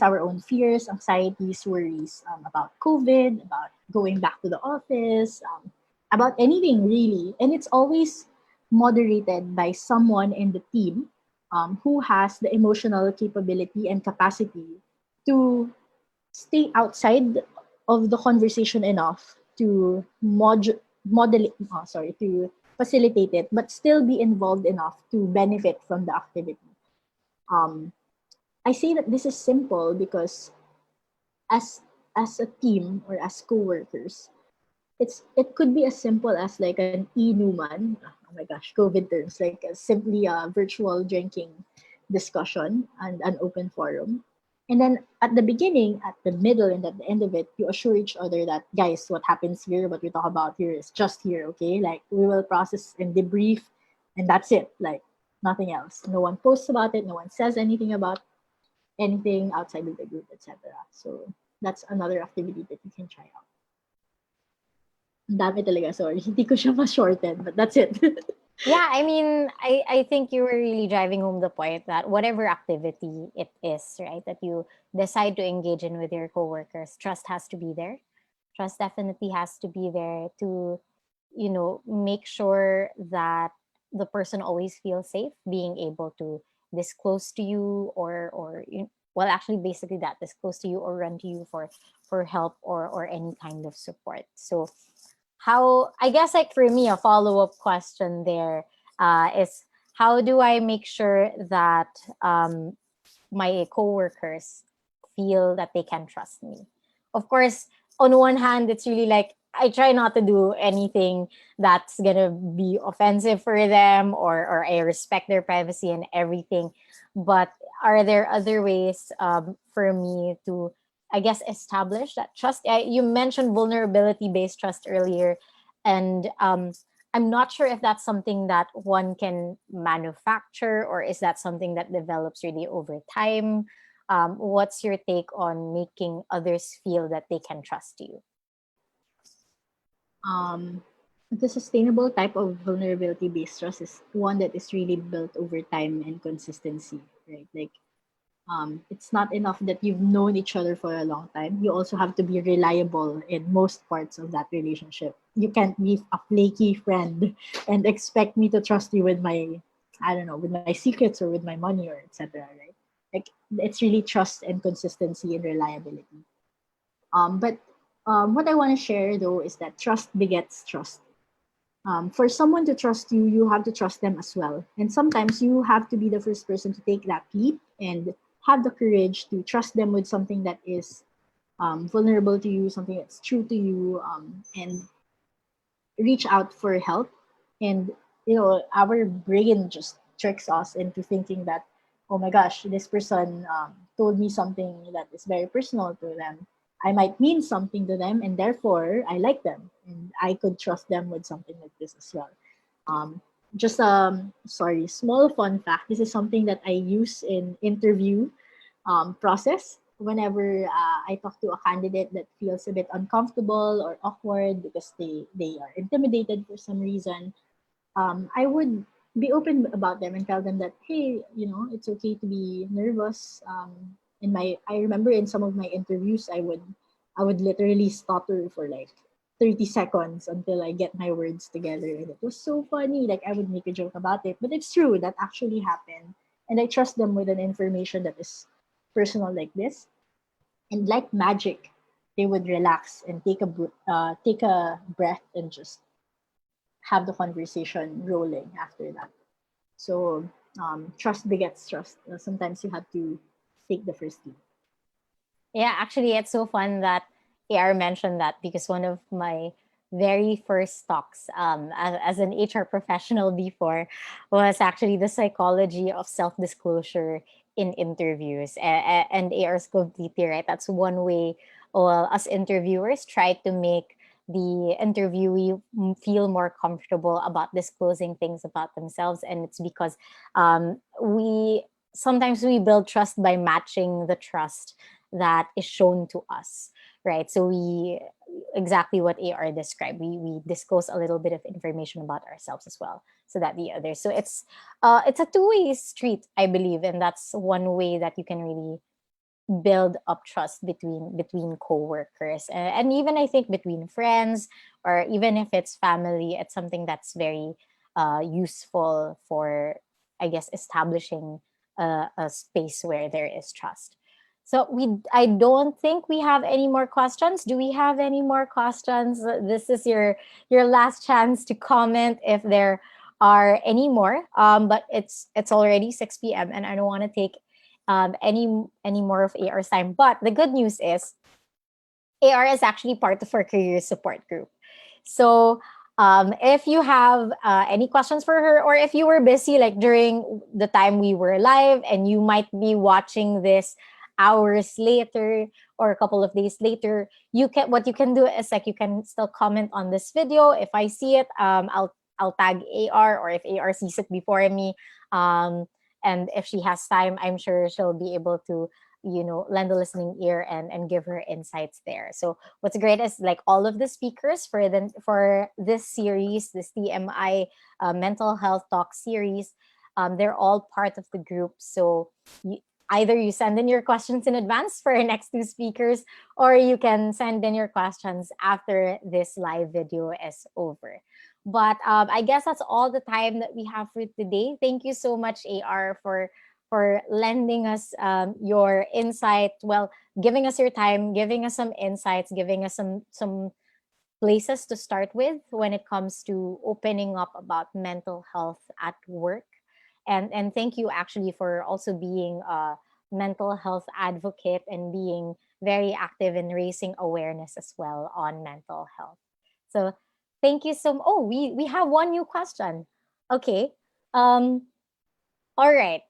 our own fears, anxieties, worries about COVID, about going back to the office, about anything really. And it's always moderated by someone in the team who has the emotional capability and capacity to stay outside of the conversation enough to to facilitate it, but still be involved enough to benefit from the activity. Um, I say that this is simple because as as a team or as coworkers, it could be as simple as like an e-numan. Oh my gosh, COVID terms, like simply a virtual drinking discussion and an open forum. And then at the beginning, at the middle, and at the end of it, you assure each other that, guys, what happens here, what we talk about here is just here, okay? Like, we will process and debrief, and that's it. Like, nothing else. No one posts about it. No one says anything about anything outside of the group, etc. So that's another activity that you can try out. Ang dami talaga, sorry. Hindi ko siya ma-shorten, but that's it. Yeah, I mean, I think you were really driving home the point that whatever activity it is, right, that you decide to engage in with your coworkers, trust has to be there. Trust definitely has to be there to, make sure that the person always feels safe being able to disclose to you well, actually, basically that disclose to you or run to you for help or any kind of support. So how, I guess, like for me, a follow-up question there is, how do I make sure that my coworkers feel that they can trust me? Of course, on one hand, it's really like I try not to do anything that's gonna be offensive for them, or I respect their privacy and everything. But are there other ways for me to, I guess, establish that trust? You mentioned vulnerability based trust earlier, and I'm not sure if that's something that one can manufacture, or is that something that develops really over time. What's your take on making others feel that they can trust you? um, the sustainable type of vulnerability based trust is one that is really built over time and consistency, right? Like, it's not enough that you've known each other for a long time. You also have to be reliable in most parts of that relationship. You can't be a flaky friend and expect me to trust you with my, I don't know, with my secrets or with my money or etc. Right? Like, it's really trust and consistency and reliability. But what I want to share though is that trust begets trust. For someone to trust you, you have to trust them as well. And sometimes you have to be the first person to take that leap and have the courage to trust them with something that is vulnerable to you, something that's true to you, and reach out for help. And our brain just tricks us into thinking that, oh my gosh, this person told me something that is very personal to them. I might mean something to them, and therefore I like them, and I could trust them with something like this as well. um, just sorry, small fun fact, this is something that I use in interview process whenever I talk to a candidate that feels a bit uncomfortable or awkward because they are intimidated for some reason. I would be open about them and tell them that, hey, it's okay to be nervous. I remember in some of my interviews, I would literally stutter for like 30 seconds until I get my words together. And it was so funny. Like I would make a joke about it, but it's true that actually happened. And I trust them with an information that is personal like this. And like magic, they would relax and take a breath and just have the conversation rolling after that. So trust begets trust. Sometimes you have to take the first leap. Yeah, actually, it's so fun that AR mentioned that because one of my very first talks as an HR professional before was actually the psychology of self disclosure in interviews. And AR is completely right. That's one way, well, us interviewers try to make the interviewee feel more comfortable about disclosing things about themselves. And it's because we sometimes we build trust by matching the trust that is shown to us, right? So we exactly what AR described. We disclose a little bit of information about ourselves as well, so that the others. So it's a two-way street, I believe, and that's one way that you can really build up trust between coworkers, and even I think between friends, or even if it's family. It's something that's very useful for, I guess, establishing a space where there is trust. So I don't think we have any more questions. Do we have any more questions? This is your last chance to comment if there are any more. But it's already 6 p.m. and I don't want to take any more of AR's time. But the good news is AR is actually part of our career support group. So if you have any questions for her, or if you were busy like during the time we were live and you might be watching this hours later or a couple of days later, you can what you can do is like you can still comment on this video. If I see it, I'll tag AR, or if AR sees it before me, um, and if she has time, I'm sure she'll be able to lend a listening ear and give her insights there. So what's great is like all of the speakers for this series, this TMI mental health talk series, they're all part of the group. So either you send in your questions in advance for our next two speakers, or you can send in your questions after this live video is over. But I guess that's all the time that we have for today. Thank you so much, AR, for lending us your insight. Well, giving us your time, giving us some insights, giving us some places to start with when it comes to opening up about mental health at work. And thank you actually for also being a mental health advocate and being very active in raising awareness as well on mental health. So thank you so. Oh, we have one new question. Okay. Um, all right.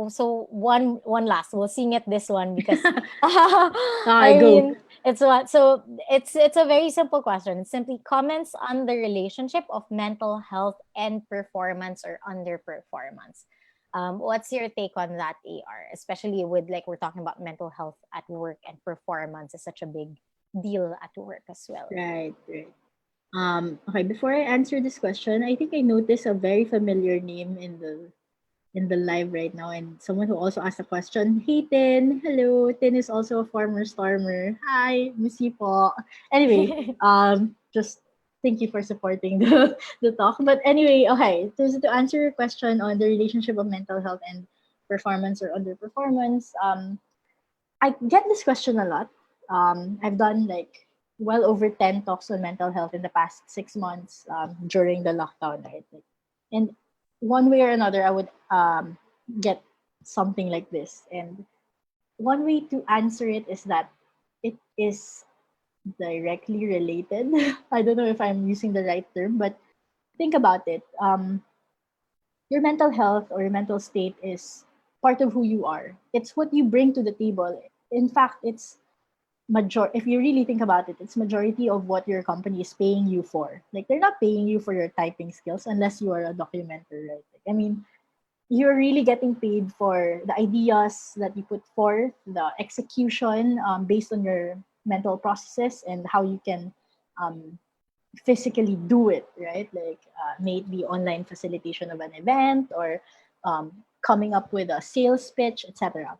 So one last. We'll sing it this one because I I go. mean it's what so it's a very simple question. It's simply comments on the relationship of mental health and performance or underperformance. What's your take on that, AR? Especially with like we're talking about mental health at work and performance is such a big deal at work as well. Right, right. Okay, before I answer this question, I think I noticed a very familiar name in the live right now, and someone who also asked a question. Hey Tin, hello. Tin is also a former stormer. Hi, miss you po. Anyway, just thank you for supporting the the talk. But anyway, okay, to answer your question on the relationship of mental health and performance or underperformance, I get this question a lot. I've done like well over 10 talks on mental health in the past 6 months during the lockdown, right? Like, and one way or another, I would get something like this. And one way to answer it is that it is directly related. I don't know if I'm using the right term, but think about it. Your mental health or your mental state is part of who you are. It's what you bring to the table. In fact, it's if you really think about it, it's majority of what your company is paying you for. Like they're not paying you for your typing skills unless you are a documenter, right? Like, I mean, you're really getting paid for the ideas that you put forth, the execution based on your mental processes and how you can um, physically do it, right? Like may it be online facilitation of an event or coming up with a sales pitch, etc.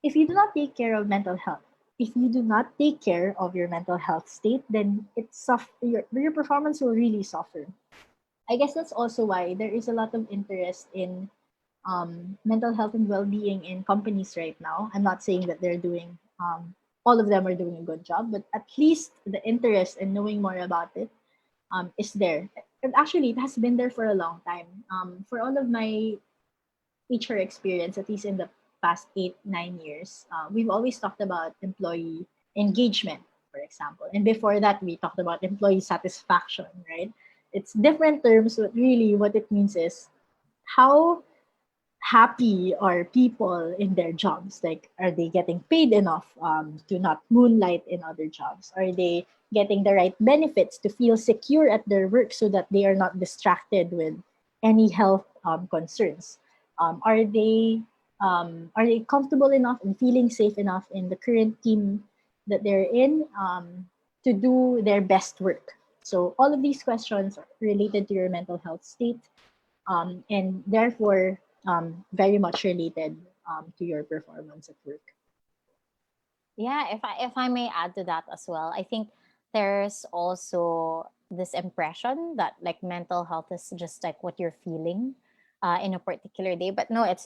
If you do not take care of mental health, if you do not take care of your mental health state, then your performance will really suffer. I guess that's also why there is a lot of interest in mental health and well-being in companies right now. I'm not saying that they're doing all of them are doing a good job, but at least the interest in knowing more about it is there. And actually, it has been there for a long time. For all of my HR experience, at least in the past 8, 9 years, we've always talked about employee engagement, for example. And before that, we talked about employee satisfaction, right? It's different terms, but really what it means is how happy are people in their jobs? Like, are they getting paid enough to not moonlight in other jobs? Are they getting the right benefits to feel secure at their work so that they are not distracted with any health concerns? Are they comfortable enough and feeling safe enough in the current team that they're in to do their best work? So all of these questions are related to your mental health state, and therefore very much related to your performance at work. Yeah, if I may add to that as well, I think there's also this impression that like mental health is just like what you're feeling in a particular day. But no, it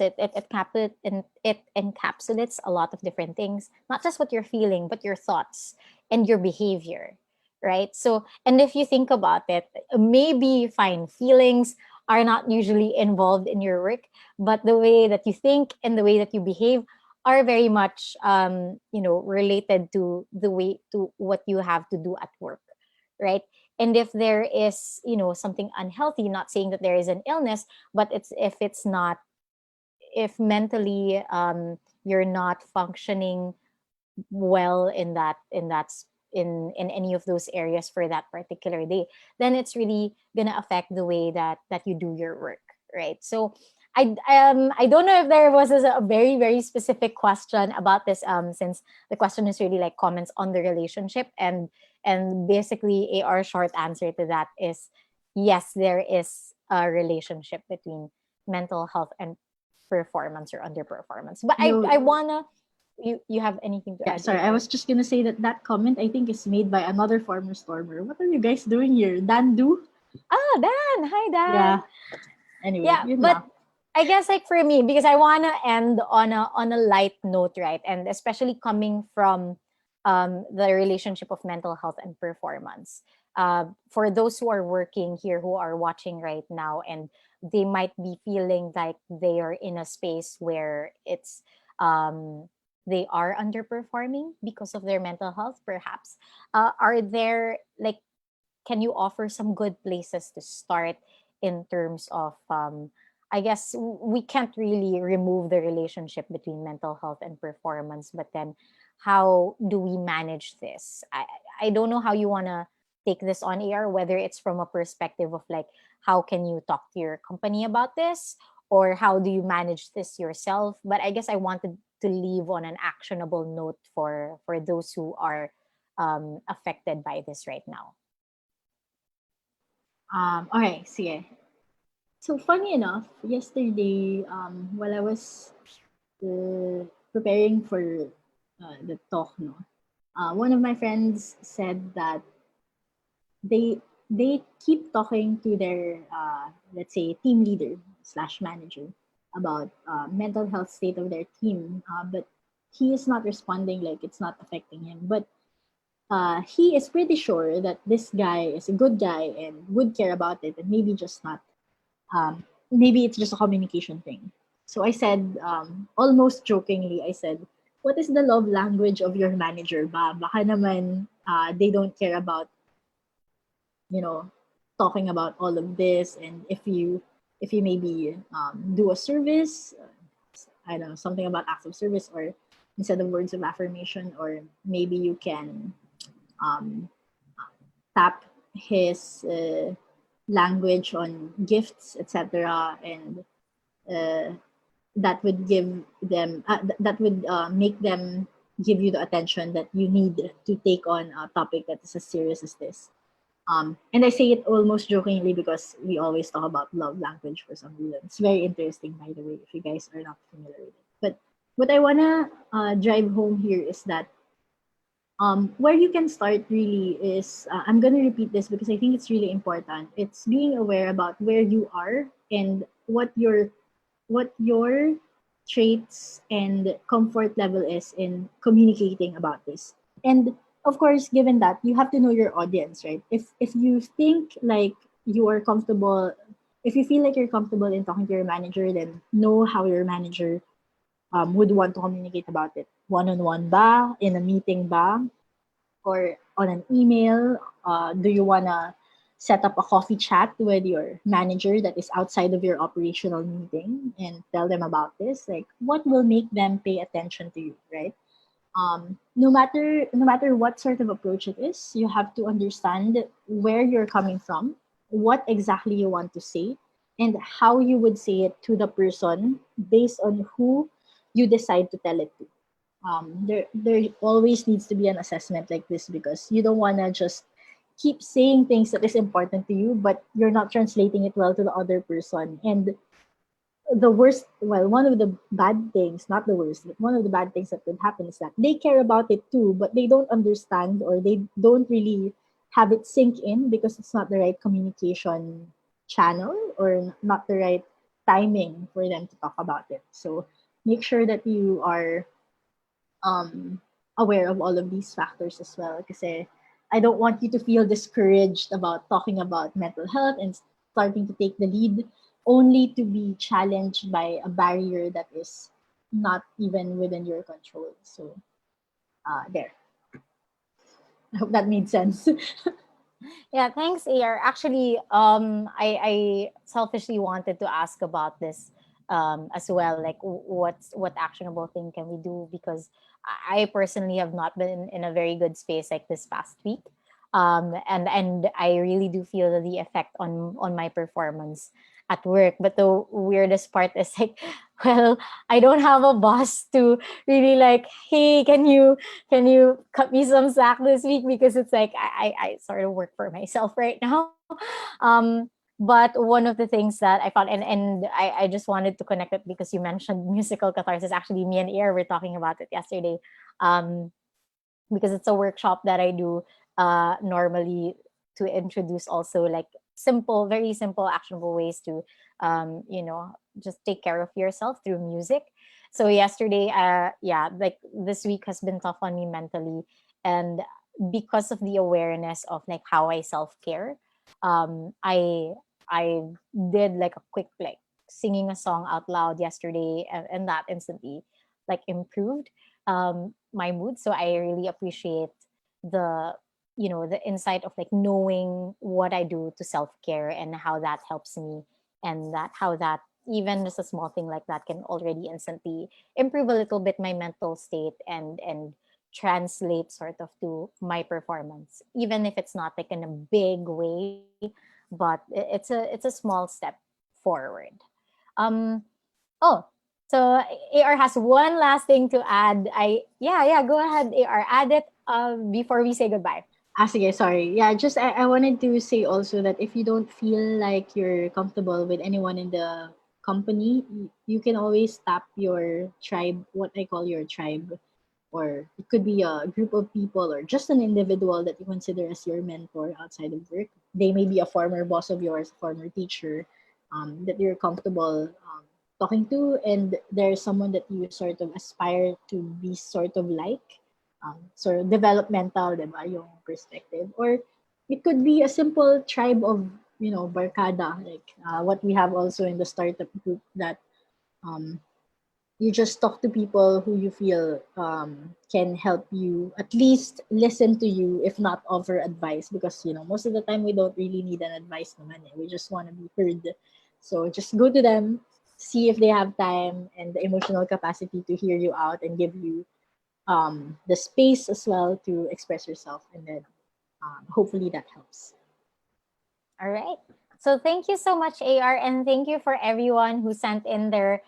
encapsulates a lot of different things, not just what you're feeling, but your thoughts and your behavior, right? So, and if you think about it, maybe fine feelings are not usually involved in your work, but the way that you think and the way that you behave are very much related to the way to what you have to do at work, right? And if there is something unhealthy, not saying that there is an illness, but it's not, if mentally you're not functioning well in any of those areas for that particular day, then it's really gonna affect the way that you do your work, right? So I don't know if there was a very very specific question about this, since the question is really like comments on the relationship, and basically our short answer to that is yes, there is a relationship between mental health and performance or underperformance. But No, I wanna, you have anything to yeah, add, sorry. I AR? was just gonna say that that comment I think is made by another former stormer. What are you guys doing here? Dan do? Ah, Dan. Hi, Dan. Yeah. Anyway, Yeah, yun but lang. I guess like for me, because I wanna end on a light note, right? And especially coming from the relationship of mental health and performance. For those who are working here, who are watching right now, and they might be feeling like they are in a space where it's they are underperforming because of their mental health, perhaps. Are there like, can you offer some good places to start in terms of I guess we can't really remove the relationship between mental health and performance, but then how do we manage this? I don't know how you want to take this on air, whether it's from a perspective of like how can you talk to your company about this, or how do you manage this yourself. But I guess I wanted to leave on an actionable note for those who are affected by this right now. Okay, sige. So funny enough, yesterday, while I was preparing for the talk, no, one of my friends said that they keep talking to their let's say team leader slash manager about mental health state of their team, but he is not responding, like it's not affecting him. But he is pretty sure that this guy is a good guy and would care about it, and maybe it's just a communication thing. So I said, almost jokingly, I said, "What is the love language of your manager, ba? Baka naman they don't care about, you know, talking about all of this. And if you maybe do a service, I don't know, something about acts of service, or instead of words of affirmation, or maybe you can um, tap his language on gifts, etc., and uh, that would give them that would make them give you the attention that you need to take on a topic that is as serious as this." And I say it almost jokingly because we always talk about love language for some reason. It's very interesting, by the way, if you guys are not familiar with it. But what I wanna drive home here is that Where you can start really is, I'm going to repeat this because I think it's really important. It's being aware about where you are and what your traits and comfort level is in communicating about this. And of course, given that, you have to know your audience, right? If you think like you are comfortable, if you feel like you're comfortable in talking to your manager, then know how your manager would want to communicate about it. One-on-one ba? In a meeting ba? Or on an email? Do you wanna set up a coffee chat with your manager that is outside of your operational meeting and tell them about this? Like, what will make them pay attention to you, right? No matter what sort of approach it is, you have to understand where you're coming from, what exactly you want to say, and how you would say it to the person based on who you decide to tell it to. There always needs to be an assessment like this because you don't want to just keep saying things that is important to you, but you're not translating it well to the other person. And the worst, well, one of the bad things, not the worst, but one of the bad things that could happen is that they care about it too, but they don't understand or they don't really have it sink in because it's not the right communication channel or not the right timing for them to talk about it. So make sure that you are um, aware of all of these factors as well. Because I don't want you to feel discouraged about talking about mental health and starting to take the lead only to be challenged by a barrier that is not even within your control. So, there. I hope that made sense. Yeah, thanks, AR. Actually, I selfishly wanted to ask about this as well. Like, what actionable thing can we do? Because I personally have not been in a very good space like this past week, and I really do feel the effect on my performance at work. But the weirdest part is like, well, I don't have a boss to really like, hey, can you cut me some slack this week, because it's like I sort of work for myself right now. um but one of the things that I found, and I just wanted to connect it because you mentioned musical catharsis. Actually, me and Air were talking about it yesterday, um because it's a workshop that I do normally, to introduce also like simple, very simple, actionable ways to just take care of yourself through music. So yesterday, yeah, like this week has been tough on me mentally, and because of the awareness of like how I self care, I did like a quick like singing a song out loud yesterday, and that instantly like improved my mood. So I really appreciate the the insight of like knowing what I do to self-care and how that helps me, and that how that even just a small thing like that can already instantly improve a little bit my mental state, and translate sort of to my performance, even if it's not like in a big way, but it's a small step forward. um Oh, so AR has one last thing to add. Yeah, go ahead, AR. Add it before we say goodbye. Sige, sorry. Yeah, just I wanted to say also that if you don't feel like you're comfortable with anyone in the company, you can always tap your tribe, what I call your tribe, or it could be a group of people or just an individual that you consider as your mentor outside of work. They may be a former boss of yours, a former teacher, that you're comfortable talking to, and there's someone that you sort of aspire to be sort of like, sort of developmental, diba, yung perspective. Or it could be a simple tribe of, barkada, like what we have also in the startup group, that um, you just talk to people who you feel can help you, at least listen to you, if not offer advice, because most of the time we don't really need an advice naman, eh. We just want to be heard. So just go to them, see if they have time and the emotional capacity to hear you out and give you the space as well to express yourself, and then hopefully that helps. All right. So thank you so much, AR, and thank you for everyone who sent in their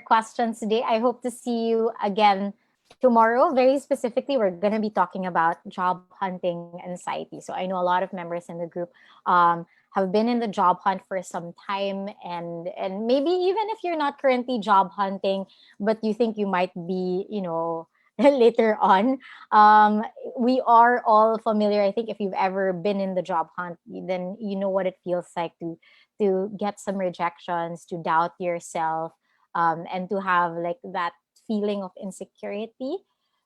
questions today. I hope to see you again tomorrow. Very specifically, we're going to be talking about job hunting anxiety. So I know a lot of members in the group have been in the job hunt for some time, and maybe even if you're not currently job hunting, but you think you might be, later on, um, we are all familiar. I think if you've ever been in the job hunt, then you know what it feels like to get some rejections, to doubt yourself, and to have like that feeling of insecurity.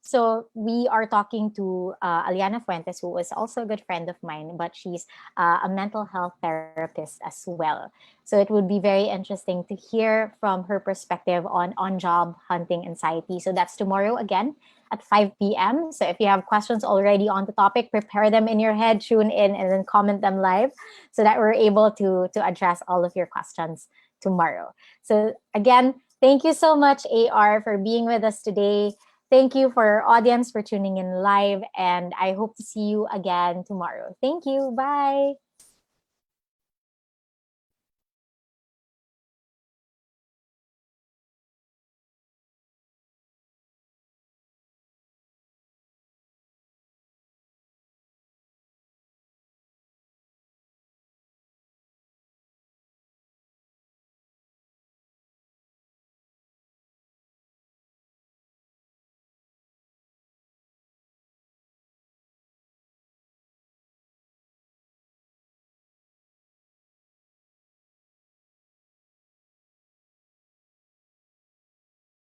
So we are talking to Aliana Fuentes, who is also a good friend of mine, but she's a mental health therapist as well. So it would be very interesting to hear from her perspective on job hunting anxiety. So that's tomorrow again at 5 p.m. So if you have questions already on the topic, prepare them in your head, tune in, and then comment them live so that we're able to address all of your questions tomorrow. So again, thank you so much, AR, for being with us today. Thank you for our audience for tuning in live, and I hope to see you again tomorrow. Thank you. Bye.